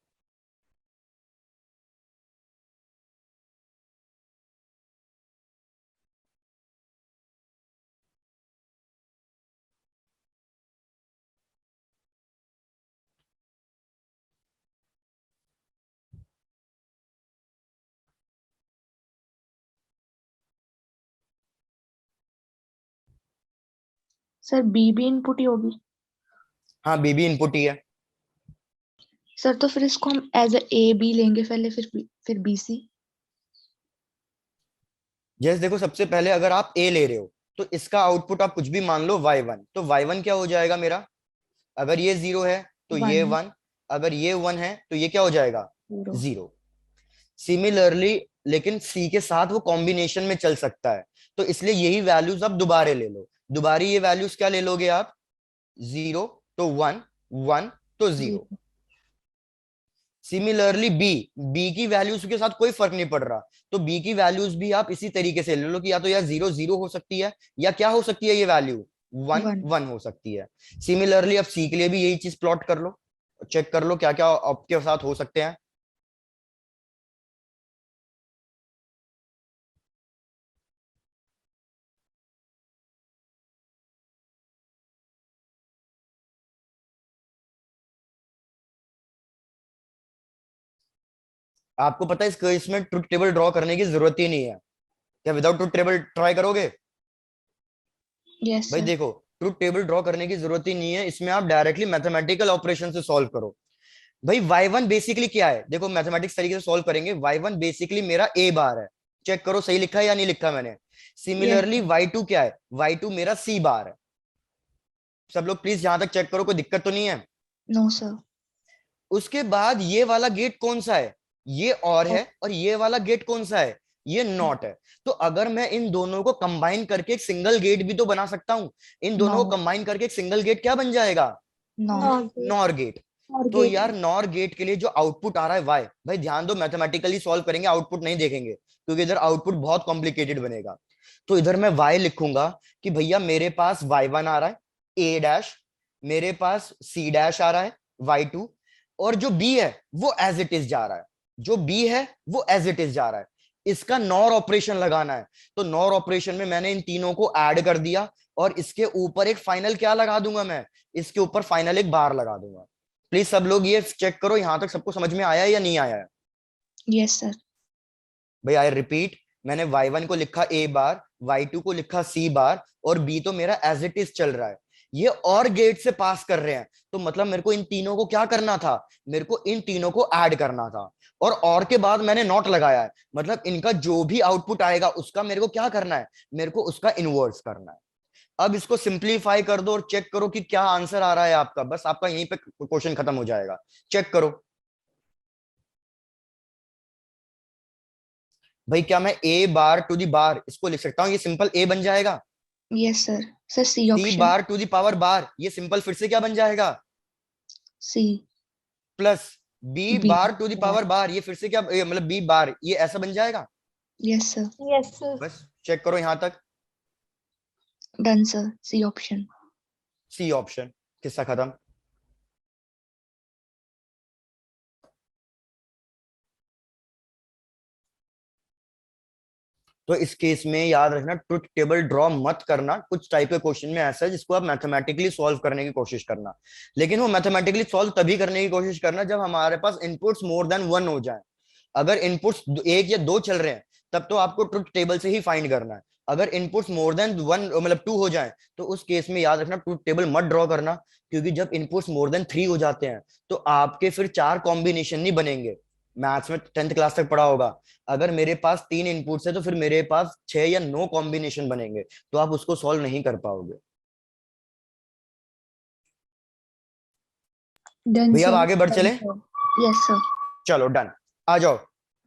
सर बी भी इनपुट ही होगी। हाँ बी भी इनपुट ही है। सर तो फिर इसको हम एज ए बी लेंगे पहले, फिर बी सी। जैसे देखो, सबसे पहले अगर आप ए ले रहे हो तो इसका आउटपुट आप कुछ भी मान लो y1, तो y1 क्या हो जाएगा मेरा, अगर ये 0 है तो ये 1 1, अगर ये 1 है तो ये क्या हो जाएगा 0। 0। सिमिलरली लेकिन सी के साथ वो कॉम्बिनेशन में चल सकता है, तो इसलिए यही वैल्यूज आप दोबारा ले लो। दोबारा ये वैल्यूज क्या ले लोगे आप, 0 तो 1, 1 तो 0। 0। सिमिलरली बी, बी की वैल्यूज के साथ कोई फर्क नहीं पड़ रहा, तो बी की वैल्यूज भी आप इसी तरीके से ले लो कि या तो यार 0 0 हो सकती है, या क्या हो सकती है ये वैल्यू 1 1। 1 हो सकती है। सिमिलरली अब सी के लिए भी यही चीज प्लॉट कर लो, चेक कर लो क्या क्या आपके साथ हो सकते हैं। आपको पता है इस केस में ट्रुथ टेबल ड्रॉ करने की जरूरत ही नहीं है। क्या विदाउट ट्रुथ टेबल ट्राई करोगे? यस भाई सर। देखो, ट्रुथ टेबल ड्रॉ करने की जरूरत ही नहीं है, इसमें आप डायरेक्टली मैथमेटिकल ऑपरेशन से सॉल्व करो। भाई y1 बेसिकली क्या है, देखो मैथमेटिक्स तरीके से सॉल्व करेंगे। y1 बेसिकली मेरा a बार है, चेक करो सही लिखा है या नहीं लिखा मैंने। यस सिमिलरली y2 क्या है, y2 मेरा c बार है। सब लोग प्लीज यहां तक चेक करो, कोई दिक्कत तो नहीं है। No sir. उसके बाद ये वाला गेट कौन सा है, ये और है, और ये वाला गेट कौन सा है, ये नॉट है। तो अगर मैं इन दोनों को कंबाइन करके एक सिंगल गेट भी तो बना सकता हूं। इन दोनों को नॉर। कंबाइन करके एक सिंगल गेट क्या बन जाएगा, नॉर। Nor gate. तो यार नॉर गेट के लिए जो आउटपुट आ रहा है वाई, भाई ध्यान दो मैथमेटिकली सॉल्व करेंगे, आउटपुट नहीं देखेंगे क्योंकि इधर आउटपुट बहुत कॉम्प्लिकेटेड बनेगा। तो इधर मैं वाई लिखूंगा कि भैया मेरे पास y1 आ रहा है ए डैश, मेरे पास सी डैश आ रहा है y2, और जो b है वो एज इट इज जा रहा है, जो b है वो एज इट इज जा रहा है। इसका नॉर ऑपरेशन लगाना है, तो नॉर ऑपरेशन में मैंने इन तीनों को ऐड कर दिया, और इसके ऊपर एक फाइनल क्या लगा दूंगा मैं, इसके ऊपर फाइनल एक बार लगा दूंगा। प्लीज सब लोग ये चेक करो यहां तक सबको समझ में आया या नहीं आया है। Yes sir. भाई आई रिपीट, मैंने y1 को लिखा a बार, y2 को लिखा c बार, और b तो मेरा एज इट इज चल रहा है। ये और गेट से पास कर रहे हैं, तो मतलब मेरे को इन तीनों को क्या करना था, मेरे को इन तीनों को ऐड करना था, और के बाद मैंने नॉट लगाया है, मतलब इनका जो भी आउटपुट आएगा उसका मेरे को क्या करना है, मेरे को उसका इनवर्स करना है। अब इसको सिंप्लीफाई कर दो और चेक करो कि क्या आंसर आ रहा है आपका, बस आपका यहीं पे क्वेश्चन खत्म हो जाएगा। चेक करो भाई, क्या मैं a बार टू दी बार इसको लिख सकता हूँ, ये सिंपल a बन जाएगा। Yes sir. Sir C c option. Bar to the power bar, ये सिंपल फिर से क्या बन जाएगा, C. Plus b B. Bar to the power bar, ये फिर से क्या मतलब b बार, ये ऐसा बन जाएगा। Yes sir. Yes sir. बस चेक करो यहां तक, done sir, C option. c option, किस्सा खत्म। तो इस केस में याद रखना ट्रुथ टेबल ड्रॉ मत करना। कुछ टाइप के क्वेश्चन में ऐसा है जिसको आप मैथमेटिकली सॉल्व करने की कोशिश करना, लेकिन वो मैथमेटिकली सॉल्व तभी करने की कोशिश करना जब हमारे पास इनपुट्स मोर देन वन हो जाए। अगर इनपुट्स एक या दो चल रहे हैं तब तो आपको ट्रुथ टेबल से ही फाइंड करना है। अगर इनपुट्स मोर देन वन मतलब टू हो जाए तो उस केस में याद रखना ट्रुथ टेबल मत ड्रॉ करना, क्योंकि जब इनपुट्स मोर देन थ्री हो जाते हैं तो आपके फिर चार कॉम्बिनेशन नहीं बनेंगे। मैथ्स में 10th क्लास तक पढ़ा होगा, अगर मेरे पास तीन इनपुट्स है तो फिर मेरे पास 6 या 9 कॉम्बिनेशन बनेंगे, तो आप उसको सॉल्व नहीं कर पाओगे। डन भैया अब सर। आगे बढ़ चले। Yes sir. चलो डन, आ जाओ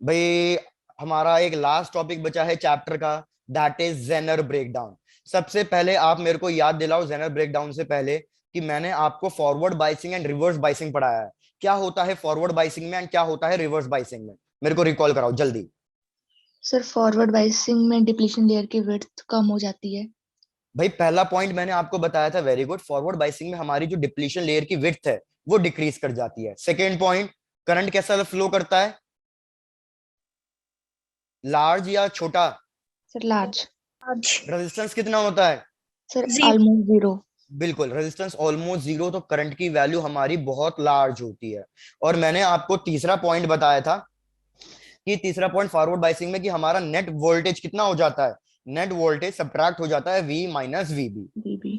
भाई। हमारा एक लास्ट टॉपिक बचा है चैप्टर का, दैट इज जेनर ब्रेकडाउन। सबसे पहले आप मेरे को याद दिलाओ जेनर ब्रेकडाउन से पहले कि मैंने आपको forward biasing and reverse biasing पढ़ाया है। क्या होता है फॉरवर्ड बाइसिंग में एंड क्या होता है रिवर्स बाइसिंग में, मेरे को रिकॉल कराओ जल्दी। सर फॉरवर्ड बाइसिंग में डिप्लीशन लेयर की विड्थ कम हो जाती है। भाई पहला पॉइंट मैंने आपको बताया था, वेरी गुड। फॉरवर्ड बाइसिंग में हमारी जो डिप्लीशन लेयर की विड्थ है वो डिक्रीज कर जाती है। सेकेंड पॉइंट, करंट कैसा फ्लो करता है, लार्ज या छोटा? Sir large. रेजिस्टेंस कितना होता है? Sir almost zero. बिल्कुल, रेजिस्टेंस ऑलमोस्ट जीरो, तो करंट की वैल्यू हमारी बहुत लार्ज होती है। और मैंने आपको तीसरा पॉइंट बताया था कि तीसरा पॉइंट फॉरवर्ड बाइसिंग में कि हमारा नेट वोल्टेज कितना हो जाता है, नेट वोल्टेज सब्ट्रैक्ट हो जाता है V माइनस VB। बीबी।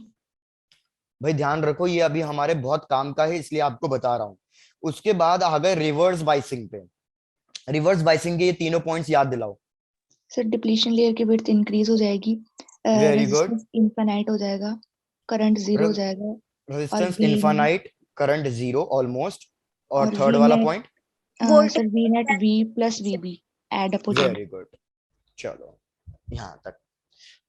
भाई ध्यान रखो ये अभी हमारे बहुत काम का है इसलिए आपको बता रहा हूं। उसके बाद आ गए रिवर्स बाइसिंग पे। रिवर्स बाइसिंग के ये तीनों पॉइंट्स याद दिलाओ। सर डिप्लीशन लेयर की विड्थ इंक्रीज हो जाएगी, वेरी गुड। रेजिस्टेंस इनफाइनाइट हो जाएगा, करंट जीरो हो जाएगा, और resistance V infinite, current zero almost. और और थर्ड वी वाला net, point? Sir V net V plus VB add up हो जाएगा। वेरी गुड, चलो यहां तक।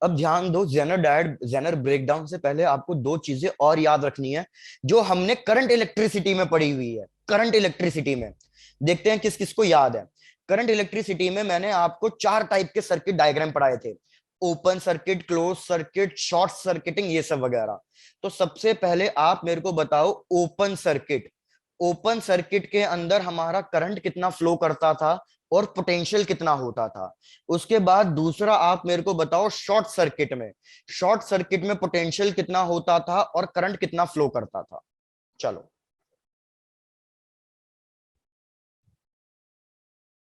अब ध्यान दो, जेनर ब्रेकडाउन से पहले आपको दो चीजें और याद रखनी है जो हमने करंट इलेक्ट्रिसिटी में पढ़ी हुई है। करंट इलेक्ट्रिसिटी में देखते हैं किस किस को याद है। करंट इलेक्ट्रिसिटी में मैंने आपको चार टाइप के सर्किट डायग्राम पढ़ाए थे, open circuit, close circuit, short circuiting, ये सब वगैरह। तो सबसे पहले आप मेरे को बताओ ओपन सर्किट। ओपन सर्किट के अंदर हमारा करंट कितना फ्लो करता था और पोटेंशियल कितना होता था। उसके बाद दूसरा आप मेरे को बताओ शॉर्ट सर्किट में, शॉर्ट सर्किट में पोटेंशियल कितना होता था और करंट कितना फ्लो करता था। चलो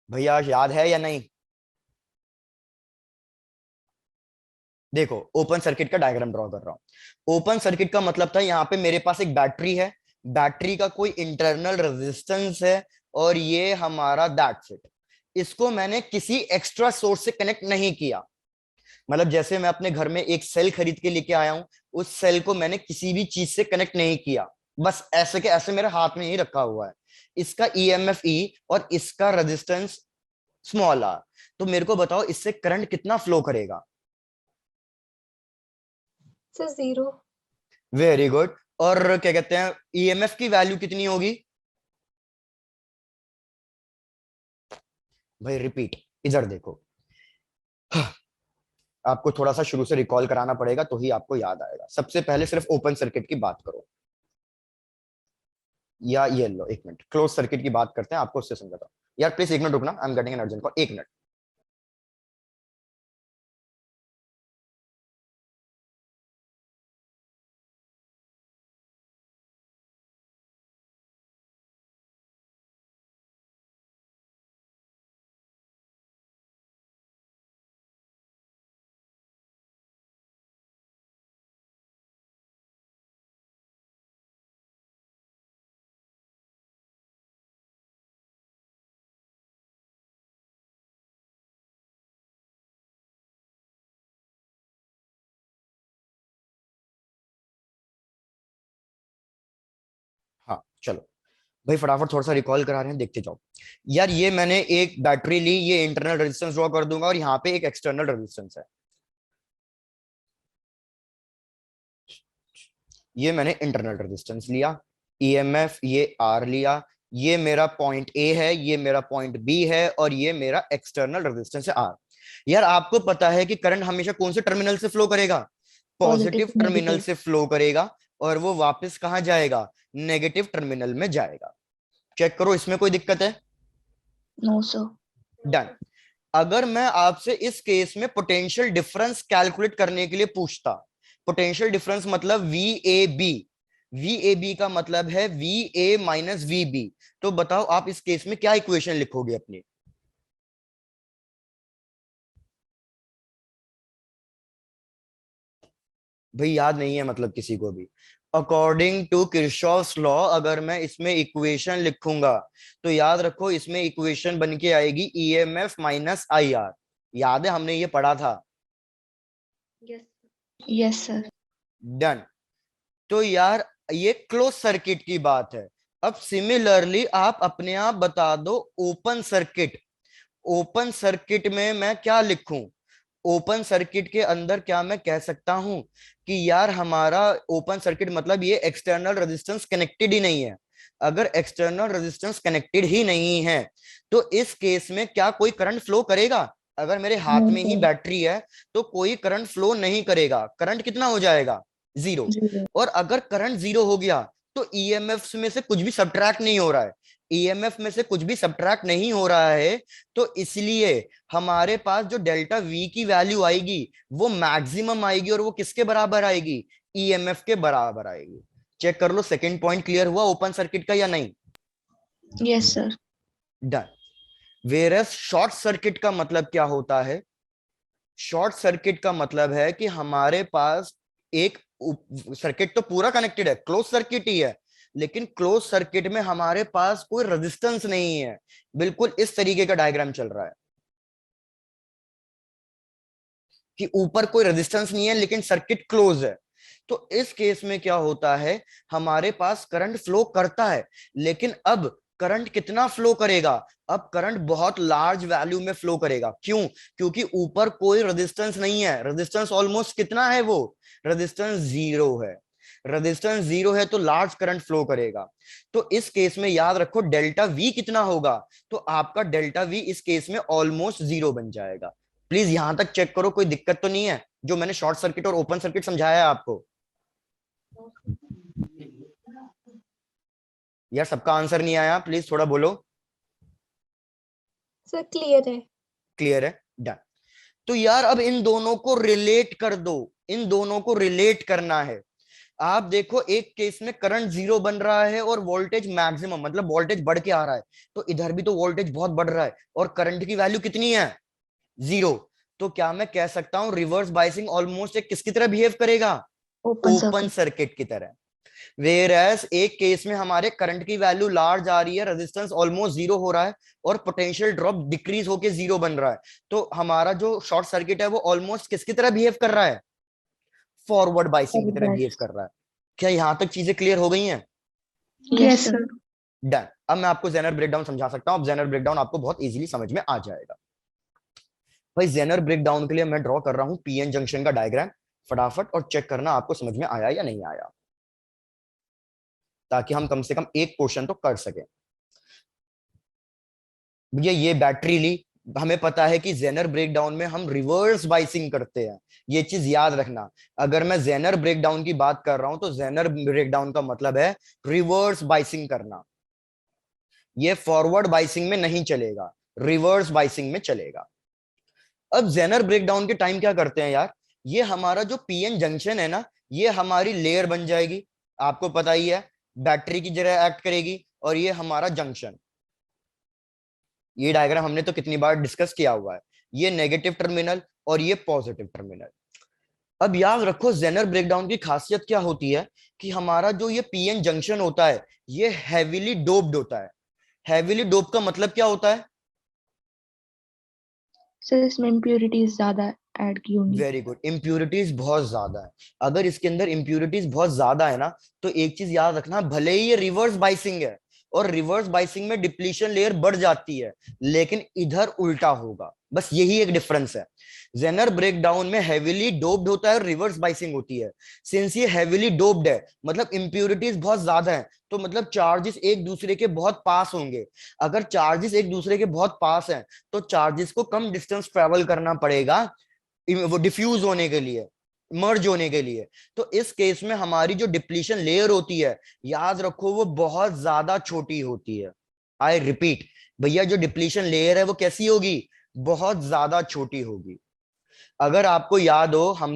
भैया याद है या नहीं? देखो ओपन सर्किट का डायग्राम ड्रॉ कर रहा हूं। ओपन सर्किट का मतलब था यहां पे मेरे पास एक बैटरी है, बैटरी का कोई इंटरनल रेजिस्टेंस है और ये हमारा दैट्स इट। इसको मैंने किसी एक्स्ट्रा सोर्स से कनेक्ट नहीं किया। मतलब जैसे मैं अपने घर में एक सेल खरीद के लेके आया हूं, उस सेल को मैंने किसी भी चीज से कनेक्ट नहीं किया, बस ऐसे के ऐसे मेरे हाथ में ही रखा हुआ है। इसका EMF E और इसका रेजिस्टेंस स्मॉल r। तो मेरे को बताओ इससे करंट कितना फ्लो करेगा? Sir zero. Very good. और क्या कहते हैं EMF की वैल्यू कितनी होगी? भाई रिपीट, इधर देखो। आपको थोड़ा सा शुरू से रिकॉल कराना पड़ेगा तो ही आपको याद आएगा। सबसे पहले सिर्फ ओपन सर्किट की बात करो, या ये लो एक मिनट क्लोज सर्किट की बात करते हैं, आपको उससे समझाता हूं। यार प्लीज एक मिनट रुकना, I am getting an urgent call, एक मिनट। हाँ चलो भाई फटाफट थोड़ा सा रिकॉल करा रहे हैं, देखते जाओ। यार ये मैंने एक बैटरी ली, ये इंटरनल रेजिस्टेंस ड्रॉ कर दूंगा और यहाँ पे एक एक्सटर्नल रेजिस्टेंस है। ये मैंने इंटरनल रेजिस्टेंस लिया, EMF ये R लिया, ये मेरा पॉइंट A है, ये मेरा पॉइंट B है और ये मेरा एक्सटर्नल रेजिस्टेंस है R। यार आपको पता है कि करंट हमेशा कौन से टर्मिनल से फ्लो करेगा? पॉजिटिव टर्मिनल से फ्लो करेगा और वो वापस कहां जाएगा? नेगेटिव टर्मिनल में जाएगा। चेक करो इसमें कोई दिक्कत है? No sir. डन। अगर मैं आपसे इस केस में पोटेंशियल डिफरेंस कैलकुलेट करने के लिए पूछता, पोटेंशियल डिफरेंस मतलब V A B, V A B का मतलब है V A minus V B, तो बताओ आप इस केस में क्या इक्वेशन लिखोगे अपनी? भाई याद नहीं है मतलब किसी को भी? अकॉर्डिंग टू किरचॉफ्स लॉ अगर मैं इसमें इक्वेशन लिखूंगा तो याद रखो इसमें इक्वेशन बन के आएगी ईएमएफ माइनस आई आर। याद है हमने ये पढ़ा था? यस। Yes sir. डन। तो यार ये क्लोज सर्किट की बात है। अब सिमिलरली आप अपने आप बता दो ओपन सर्किट, ओपन सर्किट में मैं क्या लिखूं? ओपन सर्किट के अंदर क्या मैं कह सकता हूं कि यार हमारा ओपन सर्किट मतलब ये एक्सटर्नल रेजिस्टेंस कनेक्टेड ही नहीं है। अगर एक्सटर्नल रेजिस्टेंस कनेक्टेड ही नहीं है तो इस केस में क्या कोई करंट फ्लो करेगा? अगर मेरे हाथ में ही बैटरी है तो कोई करंट फ्लो नहीं करेगा। करंट कितना हो जाएगा? जीरो। जीरो। और अगर करंट जीरो हो गया तो ईएमएफ में से कुछ भी सब्ट्रैक्ट नहीं हो रहा है, ईएमएफ में से कुछ भी सब्ट्रैक्ट नहीं हो रहा है, तो इसलिए हमारे पास जो डेल्टा वी की वैल्यू आएगी वो मैक्सिमम आएगी और वो किसके बराबर आएगी? ईएमएफ के बराबर आएगी। चेक कर लो सेकंड पॉइंट क्लियर हुआ ओपन सर्किट का या नहीं? Yes sir. Done. Versus short circuit का मतलब क्या होता है? शॉर्ट सर्किट का मतलब है कि हमारे पास एक सर्किट तो पूरा कनेक्टेड है, क्लोज सर्किट ही है, लेकिन क्लोज सर्किट में हमारे पास कोई रेजिस्टेंस नहीं है। बिल्कुल इस तरीके का डायग्राम चल रहा है कि ऊपर कोई रेजिस्टेंस नहीं है लेकिन सर्किट क्लोज है। तो इस केस में क्या होता है, हमारे पास करंट फ्लो करता है, लेकिन अब करंट कितना फ्लो करेगा? अब करंट बहुत लार्ज वैल्यू में फ्लो करेगा। क्यों? क्योंकि ऊपर कोई रेजिस्टेंस नहीं है। रेजिस्टेंस ऑलमोस्ट कितना है? वो रेजिस्टेंस जीरो है। रेजिस्टेंस जीरो है तो लार्ज करंट फ्लो करेगा। तो इस केस में याद रखो डेल्टा वी कितना होगा? तो आपका डेल्टा वी इस केस में ऑलमोस्ट जीरो बन जाएगा। प्लीज यहां तक चेक करो कोई दिक्कत तो नहीं है जो मैंने शॉर्ट सर्किट और ओपन सर्किट समझाया है आपको? यार सबका आंसर नहीं आया, प्लीज थोड़ा बोलो। सर क्लियर है। क्लियर है? डन। तो यार अब इन दोनों को रिलेट कर दो, इन दोनों को रिलेट करना है। आप देखो एक केस में करंट जीरो बन रहा है और वोल्टेज मैक्सिमम मतलब वोल्टेज बढ़ के आ रहा है, तो इधर भी तो वोल्टेज बहुत बढ़ रहा है और करंट की वैल्यू कितनी है? जीरो। तो क्या मैं कह सकता हूं रिवर्स बाइसिंग ऑलमोस्ट एक किसकी तरह बिहेव करेगा? Open open circuit. सर्किट की तरह। वेयरएज एक केस में हमारे करंट की वैल्यू लार्ज आ रही है, रेजिस्टेंस ऑलमोस्ट जीरो हो रहा है और पोटेंशियल ड्रॉप डिक्रीज होके जीरो बन रहा है, तो हमारा जो शॉर्ट सर्किट है वो ऑलमोस्ट किसकी तरह बिहेव कर रहा है? फॉरवर्ड बाइसिंग की तरह बिहेव कर रहा है। क्या यहां तक चीजें क्लियर हो गई हैं? Yes sir. डन। अब मैं आपको जेनर ब्रेकडाउन समझा सकता हूं। अब जेनर ब्रेकडाउन आपको बहुत इजीली समझ में आ जाएगा। भाई जेनर ब्रेकडाउन के लिए मैं ड्रॉ कर रहा हूं पीएन जंक्शन का डायग्राम, फटाफट और चेक करना आपको समझ में आया या नहीं आया, ताकि हम कम से कम एक क्वेश्चन तो कर सके। भैया ये बैटरी ली, हमें पता है कि जेनर ब्रेकडाउन में हम रिवर्स बाइसिंग करते हैं, ये चीज याद रखना। अगर मैं जेनर ब्रेकडाउन की बात कर रहा हूं तो जेनर ब्रेकडाउन का मतलब है रिवर्स बाइसिंग करना। ये फॉरवर्ड बाइसिंग में नहीं चलेगा, रिवर्स बाइसिंग में चलेगा। अब जेनर ब्रेकडाउन के टाइम क्या करते हैं यार, ये हमारा जो पीएन जंक्शन है ना, ये हमारी लेयर बन जाएगी, आपको पता ही है बैटरी की जगह एक्ट करेगी, और ये हमारा जंक्शन। ये डायग्राम हमने तो कितनी बार डिस्कस किया हुआ है। ये नेगेटिव टर्मिनल और ये पॉजिटिव टर्मिनल। अब याद रखो जेनर ब्रेकडाउन की खासियत क्या होती है कि हमारा जो ये पीएन जंक्शन होता है ये हैवीली डोप्ड होता है। हैवीली डोप का मतलब क्या होता है? सर इसमें इम्प्योरिटीज ज्यादा ऐड की होंगी। वेरी गुड, इम्प्यूरिटीज बहुत ज्यादा है। अगर इसके अंदर इम्प्यूरिटीज बहुत ज्यादा है ना, तो एक चीज याद रखना, भले ही ये रिवर्स बाइसिंग है और रिवर्स बाइसिंग में डिप्लीशन लेयर बढ़ जाती है, लेकिन इधर उल्टा होगा, बस यही एक डिफरेंस है। जेनर ब्रेकडाउन में हेविली डोप्ड होता है और रिवर्स बाइसिंग होती है। सिंस ये हेविली डोप्ड है मतलब इम्प्यूरिटीज बहुत ज्यादा है, तो मतलब चार्जेस एक दूसरे के बहुत पास होंगे। अगर चार्जेस एक दूसरे के बहुत पास हैं तो चार्जेस को कम डिस्टेंस ट्रेवल करना पड़ेगा वो डिफ्यूज होने के लिए, मर्ज होने के लिए। तो इस केस में हमारी जो डिप्लीशन लेयर होती है, याद रखो वो बहुत ज्यादा छोटी होती है। आई रिपीट, भैया जो डिप्लीशन लेयर है वो कैसी होगी? बहुत ज्यादा छोटी होगी। अगर आपको याद हो,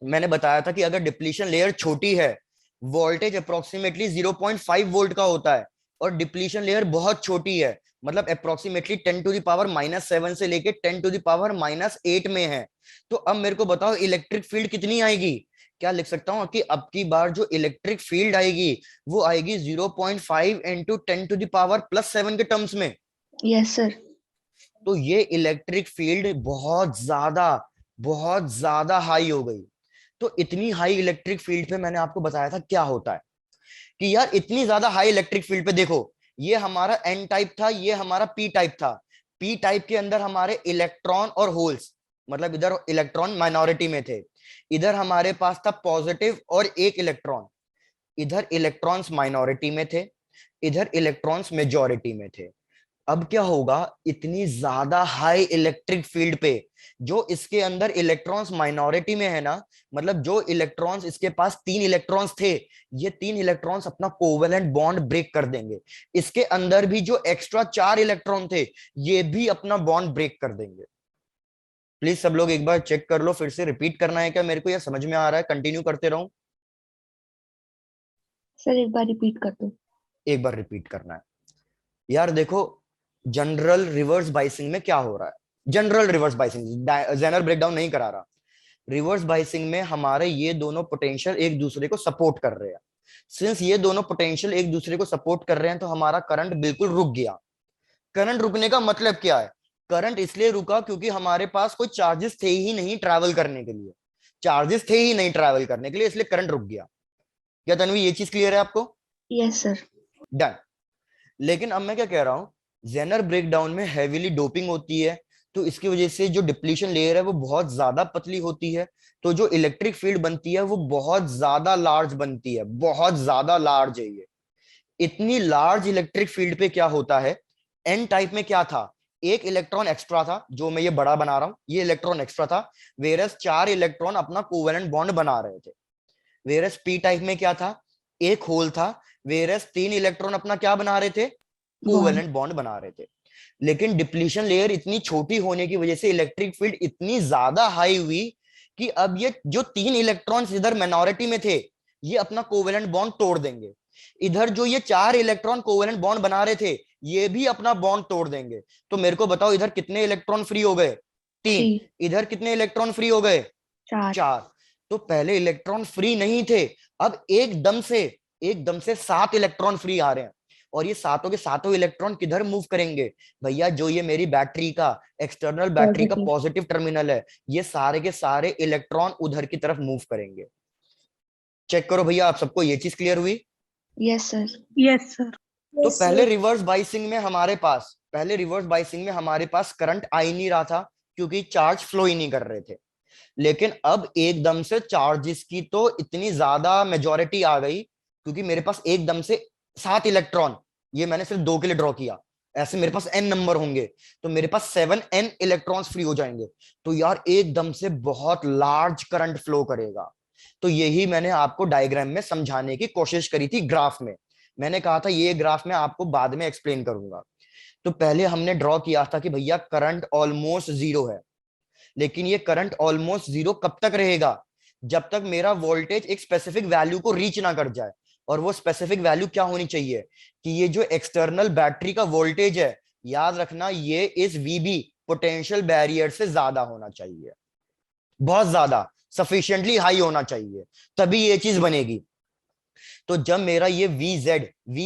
मैंने बताया था कि अगर डिप्लीशन लेयर छोटी है, वोल्टेज अप्रोक्सीमेटली 0.5 वोल्ट का होता है, और डिप्लीशन लेयर बहुत छोटी है, मतलब अप्रोक्सीमेटली 10⁻⁻7 से लेके 10⁻⁸ में है। तो अब मेरे को बताओ इलेक्ट्रिक फील्ड कितनी आएगी। क्या लिख सकता हूं कि अब की बार जो इलेक्ट्रिक फील्ड आएगी वो आएगी 0.5 इंटू 10⁻+7 के टर्म्स में। Yes sir. तो ये इलेक्ट्रिक फील्ड बहुत ज्यादा हाई हो गई। तो इतनी हाई इलेक्ट्रिक फील्ड पे मैंने आपको बताया था क्या होता है कि यार इतनी ज्यादा हाई इलेक्ट्रिक फील्ड पे देखो, ये हमारा एन टाइप था, ये हमारा पी टाइप था। पी टाइप के अंदर हमारे इलेक्ट्रॉन और होल्स, मतलब इधर इलेक्ट्रॉन माइनॉरिटी में थे, इधर हमारे पास था पॉजिटिव और एक इलेक्ट्रॉन। इधर इलेक्ट्रॉन्स माइनॉरिटी में थे, इधर इलेक्ट्रॉन्स मेजॉरिटी में थे। अब क्या होगा, इतनी ज्यादा हाई इलेक्ट्रिक फील्ड पे जो इसके अंदर इलेक्ट्रॉन्स माइनॉरिटी में है ना, मतलब जो इलेक्ट्रॉन्स इसके पास 3 इलेक्ट्रॉन्स थे, ये 3 इलेक्ट्रॉन्स अपना कोवेलेंट बॉन्ड ब्रेक कर देंगे। इसके अंदर भी जो एक्स्ट्रा 4 इलेक्ट्रॉन थे, ये भी अपना बॉन्ड ब्रेक कर देंगे। प्लीज सब लोग एक बार चेक कर लो, फिर से रिपीट करना है क्या मेरे को, या समझ में आ रहा है, कंटिन्यू करते रहूं? सर एक बार रिपीट कर दो। एक बार रिपीट करना है। यार देखो, जनरल रिवर्स बाइसिंग में क्या हो रहा है, general reverse biasing, Zener breakdown नहीं करा रहा। रिवर्स बाइसिंग में हमारे ये दोनों पोटेंशियल एक दूसरे को सपोर्ट कर रहे हैं। सिंस ये दोनों पोटेंशियल एक दूसरे को सपोर्ट कर रहे हैं, तो हमारा करंट बिल्कुल रुक गया। करंट रुकने का मतलब क्या है, करंट इसलिए रुका क्योंकि हमारे पास कोई चार्जेस थे ही नहीं ट्रैवल करने के लिए, चार्जेस थे ही नहीं ट्रैवल करने के लिए, इसलिए करंट रुक गया। क्या तन्वी ये चीज क्लियर है आपको? Yes sir. डन। लेकिन अब मैं क्या कह रहा हूं, जेनर ब्रेकडाउन में हैवीली डोपिंग होती है, तो इसकी वजह से जो डिप्लीशन लेयर है वो बहुत ज्यादा पतली होती है, तो जो इलेक्ट्रिक फील्ड बनती है वो बहुत ज्यादा लार्ज बनती है, बहुत ज्यादा लार्ज है ये। इतनी लार्ज इलेक्ट्रिक फील्ड पे क्या होता है, एन टाइप में क्या था, एक इलेक्ट्रॉन एक्स्ट्रा था, जो मैं ये बड़ा बना रहा हूं, ये इलेक्ट्रॉन एक्स्ट्रा था, वेरस 4 इलेक्ट्रॉन अपना कोवेलेंट बॉन्ड बना रहे थे। वेरस पी टाइप में क्या था, एक होल था, वेरस 3 इलेक्ट्रॉन अपना क्या बना रहे थे, बॉन्ड। कोवेलेंट बॉन्ड बना रहे थे। लेकिन डिप्लीशन लेयर इतनी छोटी होने की वजह से इलेक्ट्रिक फील्ड इतनी ज्यादा हाई हुई कि अब ये जो 3 इलेक्ट्रॉन्स इधर माइनॉरिटी में थे, ये अपना कोवेलेंट बॉन्ड तोड़ देंगे। इधर जो ये 4 इलेक्ट्रॉन कोवेलेंट बॉन्ड बना रहे थे, ये भी अपना बॉन्ड तोड़ देंगे। तो मेरे को बताओ इधर कितने इलेक्ट्रॉन फ्री हो गए, 3। 3। इधर कितने इलेक्ट्रॉन फ्री हो गए, 4। 4। तो पहले इलेक्ट्रॉन फ्री नहीं थे, अब एकदम से 7 इलेक्ट्रॉन फ्री आ रहे हैं। और ये सातों के सातों इलेक्ट्रॉन किधर मूव करेंगे भैया, जो ये मेरी बैटरी का एक्सटर्नल बैटरी का पॉजिटिव। पॉजिटिव टर्मिनल है, ये सारे के सारे इलेक्ट्रॉन उधर की तरफ मूव करेंगे। चेक करो भैया, आप सबको ये चीज क्लियर हुई? Yes sir. Yes sir. तो पहले रिवर्स बाइसिंग में हमारे पास करंट आ ही नहीं रहा था, क्योंकि चार्ज फ्लो ही नहीं कर रहे थे। लेकिन अब एकदम से चार्जेस की तो इतनी ज्यादा मेजॉरिटी आ गई, क्योंकि मेरे पास एकदम से 7 इलेक्ट्रॉन, ये मैंने सिर्फ 2 के लिए ड्रॉ किया, ऐसे मेरे पास n नंबर होंगे, तो मेरे पास 7n इलेक्ट्रॉन्स फ्री हो जाएंगे। तो यार एकदम से बहुत लार्ज करंट फ्लो करेगा। तो यही मैंने आपको डायग्राम में समझाने की कोशिश करी थी ग्राफ में। मैंने कहा था ये ग्राफ में आपको बाद में एक्सप्लेन करूंगा। तो पहले हमने ड्रॉ किया था कि भैया करंट ऑलमोस्ट 0 है, लेकिन ये करंट ऑलमोस्ट 0 कब तक रहेगा, जब तक मेरा वोल्टेज एक स्पेसिफिक वैल्यू को रीच ना कर जाए। और वो स्पेसिफिक वैल्यू क्या होनी चाहिए कि ये जो एक्सटर्नल बैटरी का वोल्टेज है, याद रखना ये इस वीबी पोटेंशियल बैरियर से ज्यादा होना चाहिए, बहुत ज्यादा, सफिशिएंटली हाई होना चाहिए, तभी ये चीज बनेगी। तो जब मेरा ये वी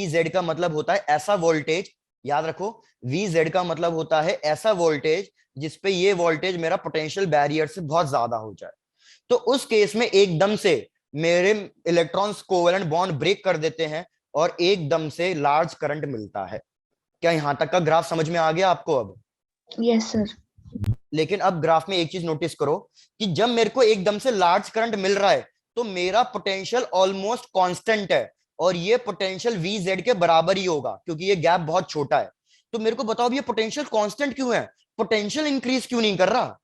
जेड का मतलब होता है ऐसा वोल्टेज, याद रखो, वी जेड का मतलब होता है ऐसा वोल्टेज जिसपे ये वोल्टेज मेरा पोटेंशियल बैरियर से बहुत ज्यादा हो जाए। तो उस केस में एकदम से मेरे इलेक्ट्रॉन्स कोवेलेंट बॉन्ड ब्रेक कर देते हैं और एकदम से लार्ज करंट मिलता है। क्या यहां तक का ग्राफ समझ में आ गया आपको अब? Yes sir. लेकिन अब ग्राफ में एक चीज नोटिस करो कि जब मेरे को एकदम से लार्ज करंट मिल रहा है, तो मेरा पोटेंशियल ऑलमोस्ट कांस्टेंट है, और ये पोटेंशियल वी जेड के बराबर ही होगा, क्योंकि ये गैप बहुत छोटा है। तो मेरे को बताओ ये पोटेंशियल कांस्टेंट क्यों है, पोटेंशियल इंक्रीज क्यों नहीं कर रहा?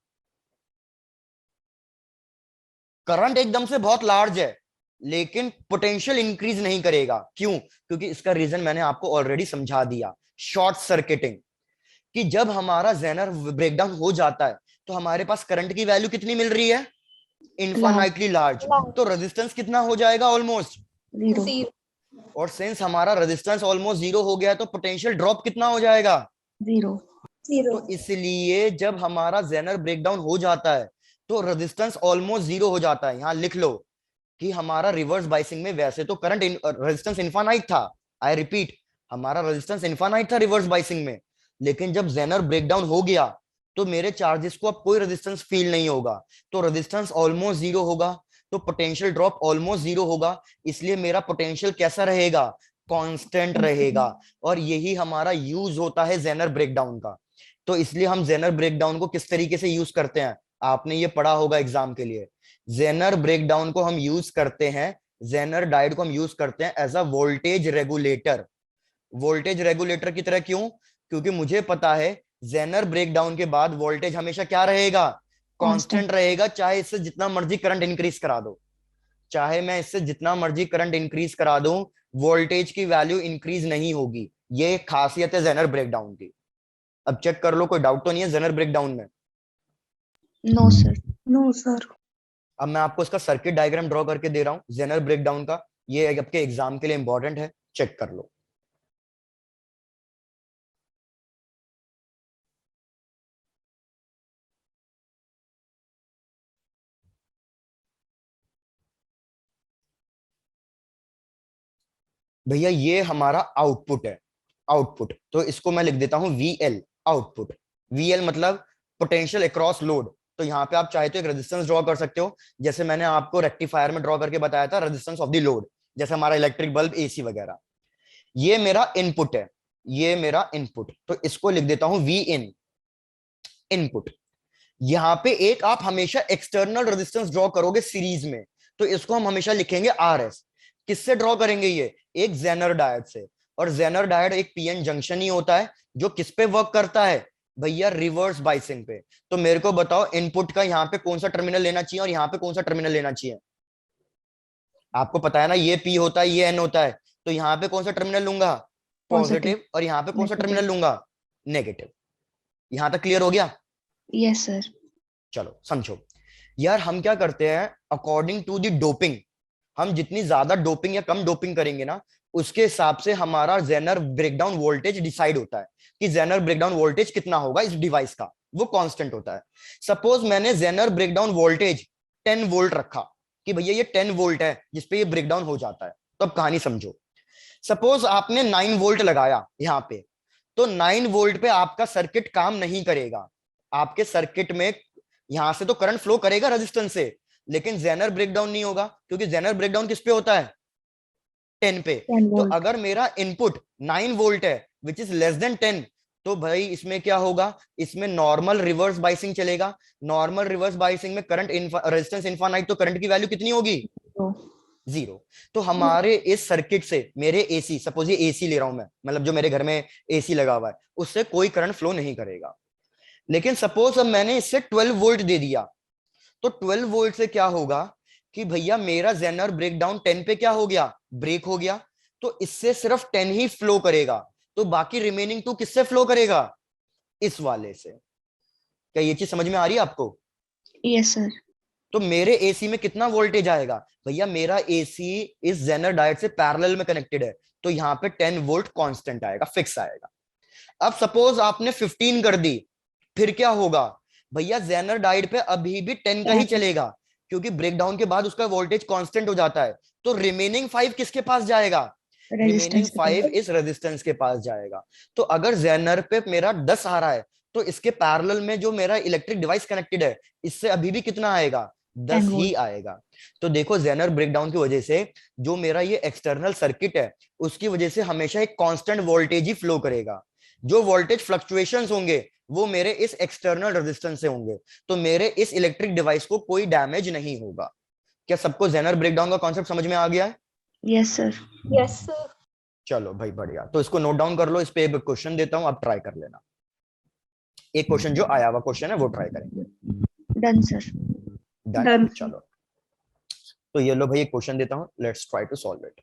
करंट एकदम से बहुत लार्ज है, लेकिन पोटेंशियल इंक्रीज नहीं करेगा। क्यों? क्योंकि इसका रीजन मैंने आपको ऑलरेडी समझा दिया, शॉर्ट सर्किटिंग। कि जब हमारा जेनर ब्रेकडाउन हो जाता है तो हमारे पास करंट की वैल्यू कितनी मिल रही है, इनफाइनाइटली लार्ज। तो रेजिस्टेंस कितना हो जाएगा, ऑलमोस्ट जीरो। और सिंस हमारा रेजिस्टेंस ऑलमोस्ट जीरो हो गया तो पोटेंशियल ड्रॉप कितना हो जाएगा, जीरो। तो इसलिए जब हमारा जेनर ब्रेकडाउन हो जाता है तो रेजिस्टेंस ऑलमोस्ट जीरो हो जाता है। यहां लिख लो कि हमारा रिवर्स बाइसिंग में वैसे तो करंट रेजिस्टेंस इनफाइनाइट था, आई रिपीट हमारा रेजिस्टेंस इनफाइनाइट था रिवर्स बाइसिंग में, लेकिन जब जेनर ब्रेकडाउन हो गया तो मेरे चार्जेस को अब कोई रेजिस्टेंस फील नहीं होगा, तो रेजिस्टेंस ऑलमोस्ट जीरो होगा, तो पोटेंशियल ड्रॉप ऑलमोस्ट जीरो होगा, इसलिए मेरा पोटेंशियल कैसा रहेगा, कांस्टेंट रहेगा। और यही हमारा यूज होता है जेनर ब्रेकडाउन का। तो इसलिए हम जेनर ब्रेकडाउन को किस तरीके से यूज करते हैं, आपने ये पढ़ा होगा एग्जाम के लिए। जेनर ब्रेकडाउन को हम यूज करते हैं, जेनर डायोड को हम यूज करते हैं as a voltage regulator. Voltage regulator की तरह क्यों, क्योंकि मुझे पता है जेनर ब्रेकडाउन के बाद वोल्टेज हमेशा क्या रहेगा, कांस्टेंट रहेगा, चाहे इससे जितना मर्जी करंट इंक्रीज करा दो, चाहे मैं इससे जितना मर्जी करंट इंक्रीज करा दूं, वोल्टेज की वैल्यू इंक्रीज नहीं होगी। ये खासियत है जेनर ब्रेकडाउन की। अब चेक कर लो, कोई डाउट तो नहीं है जेनर ब्रेकडाउन में? No sir. No sir. अब मैं आपको इसका सर्किट डायग्राम ड्रॉ करके दे रहा हूं जेनर ब्रेकडाउन का, ये आपके एग्जाम के लिए इंपॉर्टेंट है, चेक कर लो। भैया ये हमारा आउटपुट है, आउटपुट, तो इसको मैं लिख देता हूं VL, आउटपुट। VL मतलब पोटेंशियल अक्रॉस लोड। तो यहाँ पे आप चाहे तो एक रेजिस्टेंस ड्रॉ कर सकते हो, जैसे मैंने आपको रेक्टिफायर में ड्रॉ करके बताया था, रेजिस्टेंस ऑफ द लोड, जैसे हमारा इलेक्ट्रिक बल्ब, AC वगैरह। ये मेरा इनपुट है, ये मेरा इनपुट, तो इसको लिख देता हूं Vin, इनपुट। यहाँ पे एक आप हमेशा एक्सटर्नल रेजिस्टेंस ड्रॉ करोगे सीरीज में, तो इसको हम हमेशा लिखेंगे RS। किससे ड्रॉ करेंगे ये, एक जेनर डायोड से। और जेनर डायोड एक PN जंक्शन ही होता है जो किस पे वर्क करता है भैया, रिवर्स बाइसिंग पे। तो मेरे को बताओ इनपुट का यहाँ पे कौन सा टर्मिनल लेना चाहिए और यहाँ पे कौन सा टर्मिनल लेना चाहिए, आपको पता है ना, ये P होता है, ये N होता है, तो यहाँ पे कौन सा टर्मिनल लूंगा, पॉजिटिव, और यहाँ पे कौन सा टर्मिनल लूंगा, नेगेटिव। यहां तक क्लियर हो गया? Yes sir. चलो समझो यार, हम क्या करते हैं अकॉर्डिंग टू द डोपिंग, हम जितनी ज्यादा डोपिंग या कम डोपिंग करेंगे ना, उसके हिसाब से हमारा जेनर ब्रेकडाउन वोल्टेज डिसाइड होता है कि जेनर ब्रेकडाउन वोल्टेज कितना होगा इस डिवाइस का, वो कांस्टेंट होता है। सपोज मैंने जेनर ब्रेकडाउन वोल्टेज 10 वोल्ट रखा कि भैया ये 10 वोल्ट है जिसपे ये ब्रेकडाउन हो जाता है, तो अब कहानी समझो। सपोज आपने 9 वोल्ट लगाया यहाँ पे, तो 9 वोल्ट पे आपका सर्किट काम नहीं करेगा, आपके सर्किट में यहां से तो करंट फ्लो करेगा रेजिस्टेंस से, लेकिन जेनर ब्रेकडाउन नहीं होगा, क्योंकि जेनर ब्रेकडाउन किस पे होता है, 10 पे। 10 तो वोल्ट। अगर मेरा इनपुट 9 वोल्ट है विच इज लेस देन 10, तो भाई इसमें क्या होगा, इसमें नॉर्मल रिवर्स बाइसिंग चलेगा। नॉर्मल रिवर्स बाइसिंग में करंट रेजिस्टेंस इनफाइनाइट, तो करंट की वैल्यू कितनी होगी, जीरो। तो हमारे इस सर्किट से मेरे AC, सपोज ये AC ले रहा हूं मैं, मतलब जो मेरे घर में AC लगा हुआ है, उससे कोई करंट फ्लो नहीं करेगा। लेकिन सपोज अब मैंने इससे 12 वोल्ट दे दिया, तो 12 वोल्ट से क्या होगा कि भैया मेरा जेनर ब्रेकडाउन 10 पे क्या हो गया, ब्रेक हो गया, तो इससे सिर्फ 10 ही फ्लो करेगा, तो बाकी रिमेनिंग 2 किससे फ्लो करेगा, इस वाले से। क्या ये चीज समझ में आ रही है आपको? Yes sir. तो मेरे AC में कितना वोल्टेज आएगा भैया, मेरा AC इस जेनर डायोड से पैरेलल में कनेक्टेड है, तो यहाँ पे 10 वोल्ट कांस्टेंट आएगा, फिक्स आएगा। अब सपोज आपने 15 कर दी, फिर क्या होगा भैया, जेनर डायोड पे अभी भी 10 का ही चलेगा, क्योंकि ब्रेकडाउन के बाद उसका वोल्टेज कांस्टेंट हो जाता है, तो रिमेनिंग 5 किसके पास जाएगा, रिमेनिंग 5 इस रेजिस्टेंस के पास जाएगा। तो अगर जेनर पे मेरा 10 आ रहा है, तो इसके पैरेलल में जो मेरा इलेक्ट्रिक डिवाइस कनेक्टेड है, इससे अभी भी कितना आएगा, 10 ही आएगा। तो देखो जेनर ब्रेकडाउन की वजह से जो मेरा ये एक्सटर्नल सर्किट है, उसकी वजह से हमेशा एक कांस्टेंट वोल्टेज ही फ्लो करेगा। जो वोल्टेज फ्लक्चुएशंस होंगे वो मेरे इस एक्सटर्नल रेजिस्टेंस से होंगे, तो मेरे इस इलेक्ट्रिक डिवाइस को कोई डैमेज नहीं होगा। क्या सबको जेनर ब्रेकडाउन का कॉन्सेप्ट समझ में आ गया है? Yes sir. Yes sir. चलो भाई बढ़िया, तो इसको नोट डाउन कर लो, इस पे एक क्वेश्चन देता हूं, आप ट्राई कर लेना। एक क्वेश्चन जो आया हुआ क्वेश्चन है वो ट्राई करेंगे। Done sir. डन, चलो तो ये लो भाई, एक क्वेश्चन देता हूं, let's try to solve it.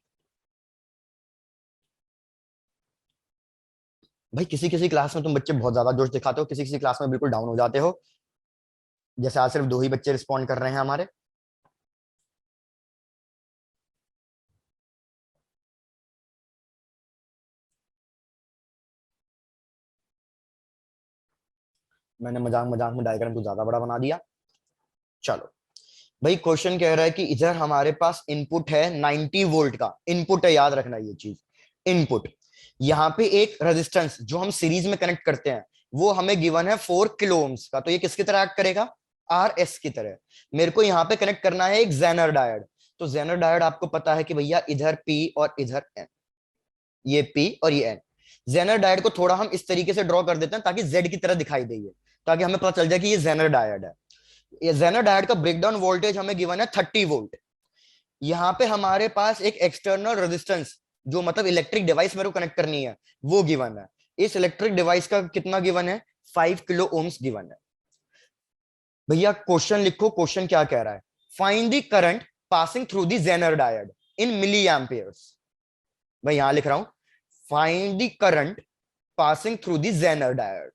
भाई किसी किसी क्लास में तुम बच्चे बहुत ज्यादा जोश दिखाते हो, किसी किसी क्लास में बिल्कुल डाउन हो जाते हो। जैसे आज सिर्फ 2 ही बच्चे रिस्पॉन्ड कर रहे हैं हमारे। मैंने मजाक मजाक में डायग्राम को ज्यादा बड़ा बना दिया। चलो भाई, क्वेश्चन कह रहा है कि इधर हमारे पास इनपुट है 90 वोल्ट का, इनपुट है, याद रखना ये चीज, इनपुट। यहाँ पे एक रेजिस्टेंस जो हम सीरीज में कनेक्ट करते हैं वो हमें गिवन है 4 किलो ओम्स का, तो ये किसकी तरह एक्ट करेगा, आर एस की तरह। मेरे को यहाँ पे कनेक्ट करना है एक जेनर डायोड। तो जेनर डायोड आपको पता है कि भैया इधर पी और इधर एन, ये पी और ये एन। जेनर डायोड को थोड़ा हम इस तरीके से ड्रॉ कर देते हैं ताकि जेड की तरह दिखाई दे ये, ताकि हमें पता चल जाए कि ये जेनर डायोड है। ये जेनर डायोड का ब्रेकडाउन वोल्टेज हमें गिवन है 30 वोल्ट। यहाँ पे हमारे पास एक एक्सटर्नल रेजिस्टेंस, जो मतलब इलेक्ट्रिक डिवाइस मेरे को कनेक्ट करनी है, वो गिवन है। इस इलेक्ट्रिक डिवाइस का कितना गिवन है, 5 किलो ओम्स गिवन है। भैया क्वेश्चन लिखो, क्वेश्चन क्या कह रहा है, find the current passing through the Zener diode in milliamperes. भाई यहां लिख रहा हूं, find the current passing through the Zener diode.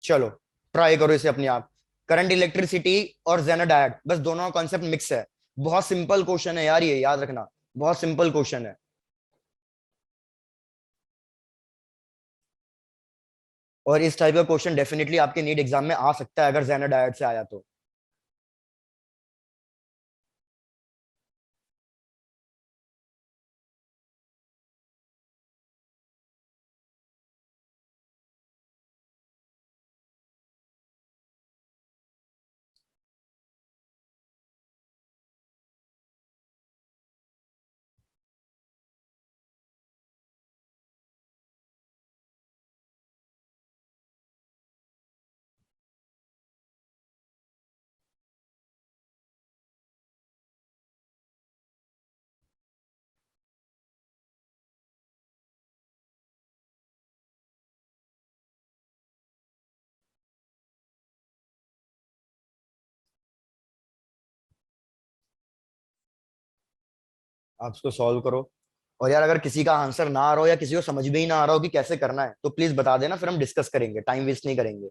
चलो ट्राई करो इसे अपने आप। करंट इलेक्ट्रिसिटी और जेनर डायोड, बस दोनों का कॉन्सेप्ट मिक्स है। बहुत सिंपल क्वेश्चन है यार, ये याद रखना, बहुत सिंपल क्वेश्चन है। और इस टाइप का क्वेश्चन डेफिनेटली आपके नीट एग्जाम में आ सकता है अगर जेनर डायोड से आया तो। आप इसको सॉल्व करो। और यार अगर किसी का आंसर ना आ रहा हो या किसी को समझ में ही ना आ रहा हो कि कैसे करना है, तो प्लीज बता देना, फिर हम डिस्कस करेंगे, टाइम वेस्ट नहीं करेंगे।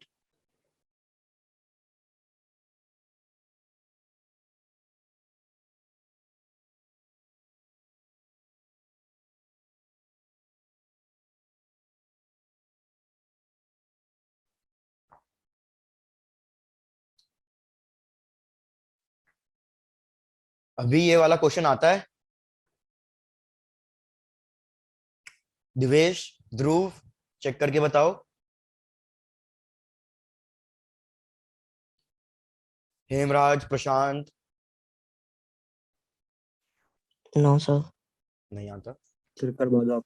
अभी ये वाला क्वेश्चन आता है, दिवेश, ध्रुव, चेक करके बताओ। हेमराज, प्रशांत, नो सर। नहीं आता, फिर करवा दो आप।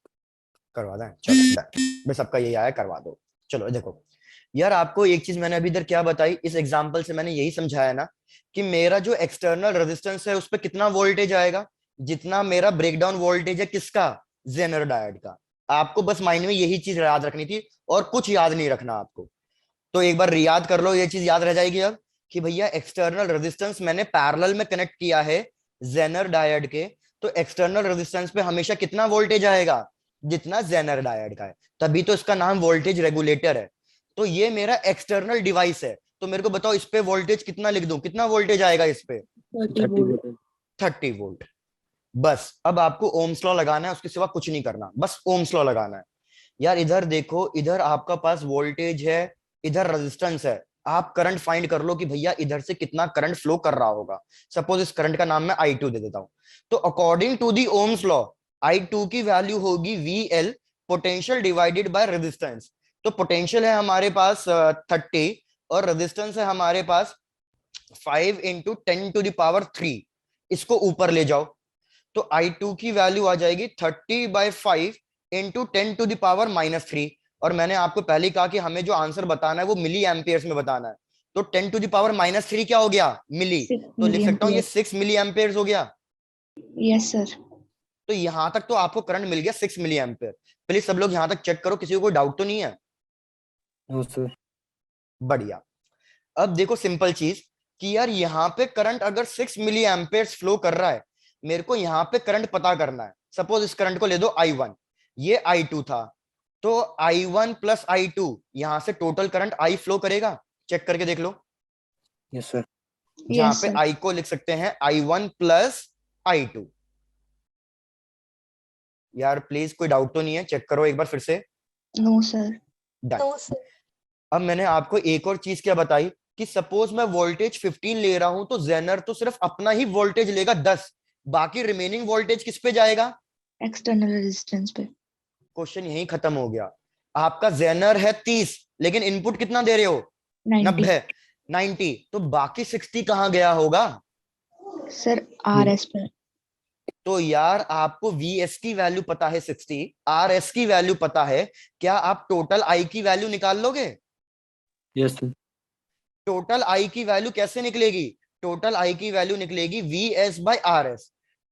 करवा दें, चलो डन। बस सबका यही आया, करवा दो। चलो देखो यार, आपको एक चीज मैंने अभी इधर क्या बताई, इस एग्जांपल से मैंने यही समझाया ना कि मेरा जो एक्सटर्नल रेजिस्टेंस है उस पर कितना वोल्टेज आएगा, जितना मेरा ब्रेकडाउन वोल्टेज है किसका, जेनर डायोड का। आपको बस माइंड में यही चीज याद रखनी थी और कुछ याद नहीं रखना आपको। तो एक बार याद कर लो, ये चीज याद रह जाएगी अब कि भैया एक्सटर्नल रेजिस्टेंस मैंने पैरेलल में कनेक्ट किया है जेनर डायोड के, तो एक्सटर्नल रेजिस्टेंस पे हमेशा कितना वोल्टेज आएगा, जितना जेनर डायोड का है, तभी तो इसका नाम वोल्टेज रेगुलेटर है। तो ये मेरा एक्सटर्नल डिवाइस है, तो मेरे को बताओ इस पे वोल्टेज कितना लिख दूं, कितना वोल्टेज आएगा इस पे, 30 वोल्ट। बस अब आपको ओम्स लॉ लगाना है, उसके सिवा कुछ नहीं करना, बस ओम्स लॉ लगाना है। यार इधर देखो, इधर आपका पास वोल्टेज है, इधर रेजिस्टेंस है। आप करंट फाइंड कर लो कि भैया इधर से कितना करंट फ्लो कर रहा होगा। सपोज इस करंट का नाम मैं I2 दे देता हूं। तो according to the Ohm's law I2 की वैल्यू होगी VL, potential divided by resistance. तो पोटेंशियल है हमारे पास 30 और रेजिस्टेंस है हमारे पास 5 इंटू 10⁻3। इसको ऊपर ले जाओ तो I2 की वैल्यू आ जाएगी 30/5 इंटू 10⁻³ और मैंने आपको पहले ही कहा कि हमें जो आंसर बताना है वो मिली एम्पियर्स में बताना है। तो 10⁻³ क्या हो गया, मिली, 6 तो लिख सकता हूं ये milliampere. 6 मिली एम्पियर्स हो गया। Yes, sir. तो यहां तक तो आपको करंट मिल गया 6 मिली एम्पियर। प्लीज सब लोग यहां तक चेक करो, किसी को कोई डाउट तो नहीं है। No sir. बढ़िया। अब देखो सिंपल चीज, कि यार यहाँ पे करंट अगर 6 मिली एम्पेयर्स फ्लो कर रहा है, मेरे को यहाँ पे करंट पता करना है। सपोज इस करंट को ले दो I1, ये I2 था, तो I1 प्लस I2, यहां से टोटल करंट I फ्लो करेगा। चेक करके देख लो। Yes, sir. जहां Yes, पे sir. I को लिख सकते हैं I1 प्लस I2। यार प्लीज कोई डाउट तो नहीं है? चेक करो एक बार फिर से। No, sir. Done. No, sir. अब मैंने आपको एक और चीज क्या बताई कि सपोज मैं वोल्टेज 15 ले रहा हूं, तो जेनर तो सिर्फ अपना ही वोल्टेज लेगा 10, बाकी रिमेनिंग वोल्टेज किस पे जाएगा? External resistance पे. क्वेश्चन यही खत्म हो गया। आपका जेनर है 30, लेकिन इनपुट कितना दे रहे हो? 90. 90, तो बाकी 60 कहाँ गया होगा? Sir, RS पे. तो यार आपको Vs की वैल्यू पता है 60, Rs की वैल्यू पता है, क्या आप टोटल I की वैल्यू निकाल लोगे? Yes, sir. टोटल I की वैल्यू कैसे निकलेगी? टोटल I की वैल्यू निकलेगी Vs by Rs।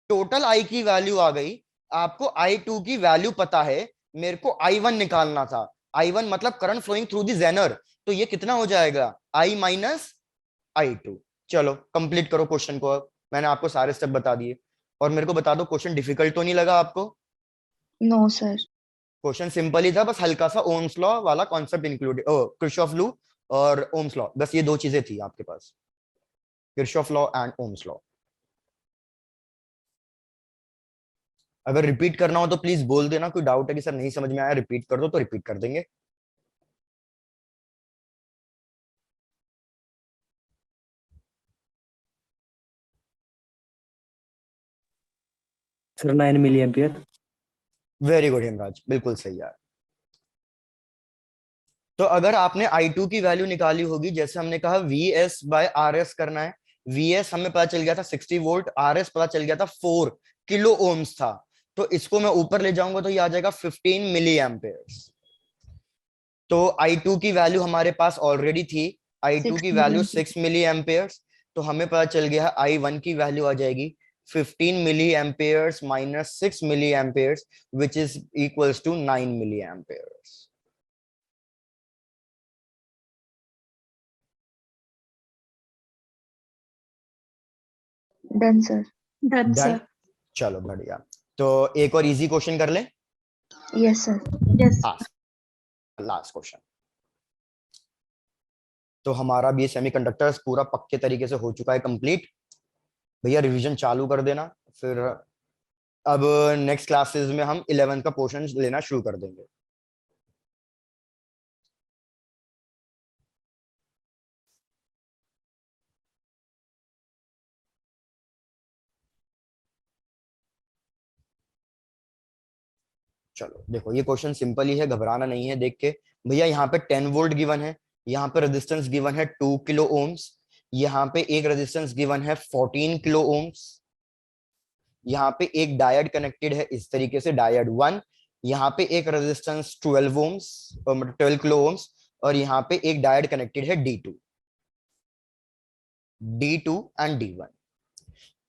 Total I की वैल्यू आ गई, आपको I2 की वैल्यू पता है, मेरे को I1 निकालना था। I1 मतलब current flowing through the Zener, तो ये कितना हो जाएगा? I minus I2। चलो कंप्लीट करो क्वेश्चन को। अब मैंने आपको सारे स्टेप बता दिए, और मेरे को बता दो क्वेश्चन डिफिकल्ट तो नहीं लगा आपको? No, sir. क्वेश्चन सिंपल ही था, बस हल्का सा ओम्स लॉ वाला कॉन्सेप्ट इंक्लूड, किरचॉफ लॉ और ओम्स लॉ, बस ये दो चीजें थी आपके पास, Kirchhoff law and Ohm's law. अगर रिपीट करना हो तो प्लीज बोल देना, कोई डाउट है कि सर नहीं समझ में आया रिपीट कर दो, तो रिपीट कर देंगे। Sir, 9 milliampere. Very good Himraj, बिल्कुल सही यार। तो अगर आपने I2 की वैल्यू निकाली होगी, जैसे हमने कहा Vs बाय Rs करना है। Vs हमें पता चल गया था 60 वोल्ट, Rs पता चल गया था 4 किलो ओम्स था, तो इसको मैं ऊपर ले जाऊंगा तो ये आ जाएगा 15 मिली एम्पेयर्स। तो I2 की वैल्यू हमारे पास ऑलरेडी थी, I2 की 6 वैल्यू million. 6 मिली एम्पेयर्स, तो हमें पता चल गया I1 की वैल्यू आ जाएगी 15 milliamperes minus 6 milliamperes, which is equals to 9 milliamperes. Done, sir. Done, done. sir. चलो बढ़िया। तो एक और इजी क्वेश्चन कर ले। Yes, sir. Yes. Last question. तो हमारा भी सेमीकंडक्टर्स पूरा पक्के तरीके से हो चुका है कंप्लीट। भैया रिवीजन चालू कर देना, फिर अब नेक्स्ट क्लासेस में हम 11 का पोर्शन लेना शुरू कर देंगे। चलो देखो, ये क्वेश्चन सिंपल ही है, घबराना नहीं है देख के। भैया यहाँ पे 10 वोल्ट गिवन है, यहाँ पे रेजिस्टेंस गिवन है 2 किलो ओम्स, यहाँ पे एक रेजिस्टेंस गिवन है 14 किलो ओम्स, यहाँ पे एक डायोड कनेक्टेड है इस तरीके से, डायोड 1, यहाँ पे एक रेजिस्टेंस 12 ओम्स, 12 किलो ओम्स, और यहाँ पे एक डायोड कनेक्टेड है D2 एंड D1।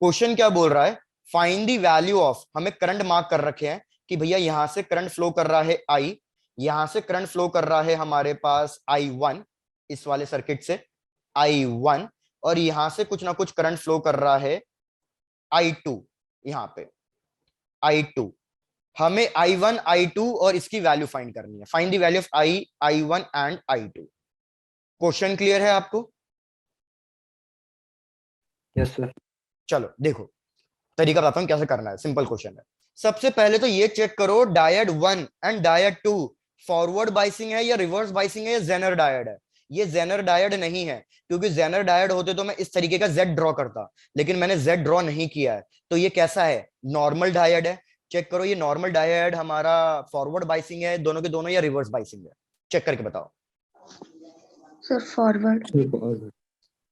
क्वेश्चन क्या बोल रहा है? फाइंड द वैल्यू ऑफ, हमें करंट मार्क कर रखे हैं कि भैया यहां से करंट फ्लो कर रहा है I, यहां से करंट फ्लो कर रहा है हमारे पास I1, इस वाले सर्किट से I1, और यहां से कुछ ना कुछ करंट फ्लो कर रहा है I2, यहां पे I2। हमें I1 I2 और इसकी वैल्यू फाइंड करनी है। Find the value of I1 and I2। Question clear है आपको? Yes, sir. चलो देखो, तरीका बताता हूं कैसे करना है, सिंपल क्वेश्चन है। सबसे पहले तो ये चेक करो diode 1 and diode 2 forward biasing है या रिवर्स बाइसिंग है या जेनर डायोड है। ये जेनर डायोड नहीं है, क्योंकि जेनर डायोड होते तो मैं इस तरीके का जेड ड्रॉ करता, लेकिन मैंने जेड ड्रॉ नहीं किया है। तो ये कैसा है? नॉर्मल डायोड है। चेक करो ये नॉर्मल डायोड हमारा फॉरवर्ड बाइसिंग है दोनों के दोनों, या रिवर्स बाइसिंग है? चेक करके बताओ। Sir, forward.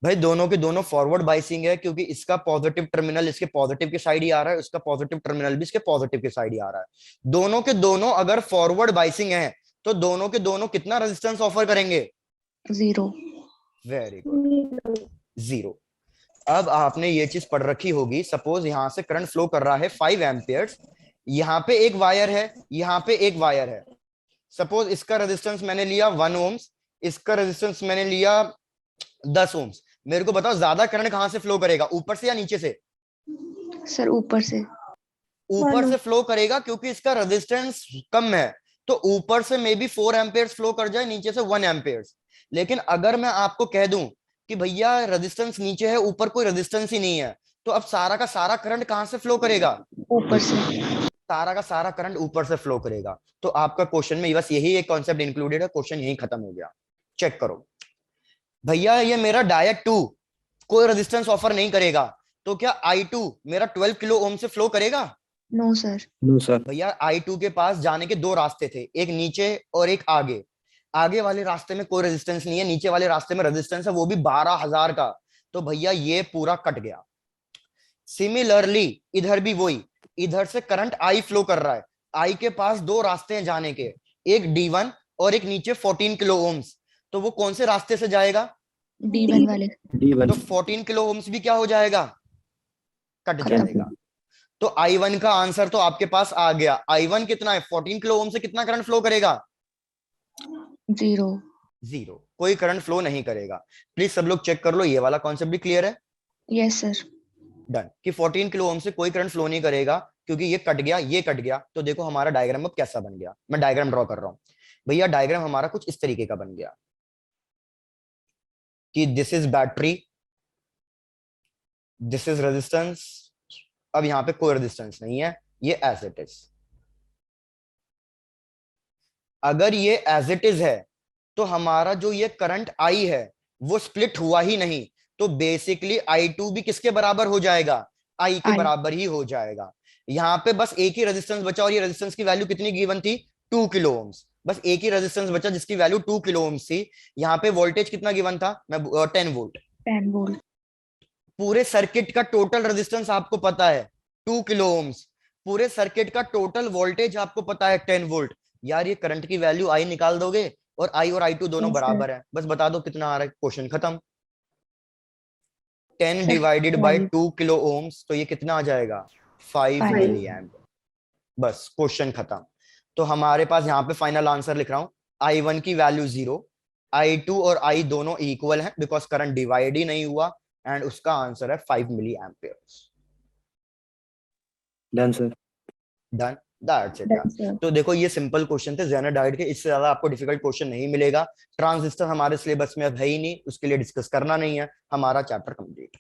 भाई दोनों के दोनों फॉरवर्ड बाइसिंग है, क्योंकि इसका पॉजिटिव टर्मिनल इसके पॉजिटिव के साइड ही आ रहा है, उसका पॉजिटिव टर्मिनल भी इसके पॉजिटिव के साइड ही आ रहा है। दोनों के दोनों अगर फॉरवर्ड बाइसिंग है, तो दोनों के दोनों कितना रेजिस्टेंस ऑफर करेंगे? 0. Very good, 0। अब आपने ये चीज पढ़ रखी होगी, सपोज यहां से करंट फ्लो कर रहा है 5 एम्पियर्स, यहाँ पे एक वायर है, यहाँ पे एक वायर है। सपोज इसका रेजिस्टेंस मैंने लिया 1 ओम्स, इसका रेजिस्टेंस मैंने लिया 10 ओम्स। मेरे को बताओ ज्यादा करंट कहां से फ्लो करेगा, ऊपर से या नीचे से? सर ऊपर से। ऊपर से फ्लो करेगा क्योंकि इसका रेजिस्टेंस कम है, तो ऊपर से मे बी 4 एम्पेयर्स फ्लो कर जाए, नीचे से 1 एम्पेयर्स। लेकिन अगर मैं आपको कह दूं कि भैया रेजिस्टेंस नीचे है, ऊपर कोई रेजिस्टेंस ही नहीं है, तो अब सारा का सारा करंट कहां से फ्लो करेगा? ऊपर से। सारा का सारा करंट ऊपर से फ्लो करेगा। तो आपका क्वेश्चन में बस यही एक कॉन्सेप्ट इंक्लूडेड है, क्वेश्चन यही खत्म हो गया। चेक करो भैया, ये मेरा डायरेक्ट 2 कोई रेजिस्टेंस ऑफर नहीं करेगा, तो क्या I2 मेरा 12 किलो ओम से फ्लो करेगा? No sir. No, sir. भैया I2 के पास जाने के 2 रास्ते थे, एक नीचे और एक आगे। आगे वाले रास्ते में कोई रेजिस्टेंस नहीं है, नीचे वाले रास्ते में रेजिस्टेंस है, वो भी 12,000 का। तो भैया ये पूरा कट गया। सिमिलरली इधर भी वही, इधर से करंट I फ्लो कर रहा है, I के पास 2 रास्ते हैं जाने के, एक D1 और एक नीचे 14 किलो ओम्स। तो वो कौन से रास्ते से जाएगा? D1 वाले। D1. तो 14 किलो ओम्स भी क्या हो जाएगा? कट खत्म। जाएगा। तो I1 का आंसर तो आपके पास आ गया। I1 कितना है? 14 किलो ओम से कितना करंट फ्लो करेगा? 0। 0, कोई करंट फ्लो नहीं करेगा। प्लीज सब लोग चेक कर लो, ये वाला कॉन्सेप्ट भी क्लियर है? Yes sir. डन, कि 14 किलो ओम से कोई करंट फ्लो नहीं करेगा क्योंकि ये कट गया, ये कट गया। तो देखो हमारा डायग्राम अब कैसा बन गया, मैं डायग्राम ड्रॉ कर रहा हूं। भैया डायग्राम हमारा कुछ इस तरीके का बन गया कि this is battery, this is resistance. अब यहां पे कोई रेजिस्टेंस नहीं है, ये एज इट इज। अगर ये एज इट इज है तो हमारा जो ये करंट आई है वो स्प्लिट हुआ ही नहीं, तो बेसिकली I2 भी किसके बराबर हो जाएगा? I के I। बराबर ही हो जाएगा। यहाँ पे बस एक ही रेजिस्टेंस बचा, और ये रेजिस्टेंस की वैल्यू कितनी गिवन थी? 2 किलो ओम्स। बस एक ही रेजिस्टेंस बचा जिसकी वैल्यू 2 किलो ओम्स थी। यहाँ पे वोल्टेज कितना गिवन था? मैं 10 वोल्ट। 10 वोल्ट। पूरे सर्किट का टोटल रेजिस्टेंस आपको पता है 2 किलो ओम्स, पूरे सर्किट का टोटल वोल्टेज आपको पता है 10 वोल्ट। यार ये करंट की वैल्यू I निकाल दोगे, और I और I2 दोनों Yes, बराबर है, बस बता दो कितना आ रहा है, क्वेश्चन खत्म। 10 Sir, divided by 5। 2 kilo ohms, तो ये कितना आ जाएगा? 5 5। Milli amp. बस क्वेश्चन खत्म। तो हमारे पास यहाँ पे फाइनल आंसर लिख रहा हूं, I1 की वैल्यू 0, I2 और I दोनों इक्वल हैं बिकॉज करंट डिवाइड ही नहीं हुआ, एंड उसका आंसर है 5 milliampere. Done, sir. Done, that's it यार। Done, sir। तो देखो ये सिंपल क्वेश्चन थे जेनर डायोड के, इससे ज्यादा आपको डिफिकल्ट क्वेश्चन नहीं मिलेगा। ट्रांजिस्टर हमारे सिलेबस में अब है ही नहीं, उसके लिए डिस्कस करना नहीं है, हमारा चैप्टर कंप्लीट।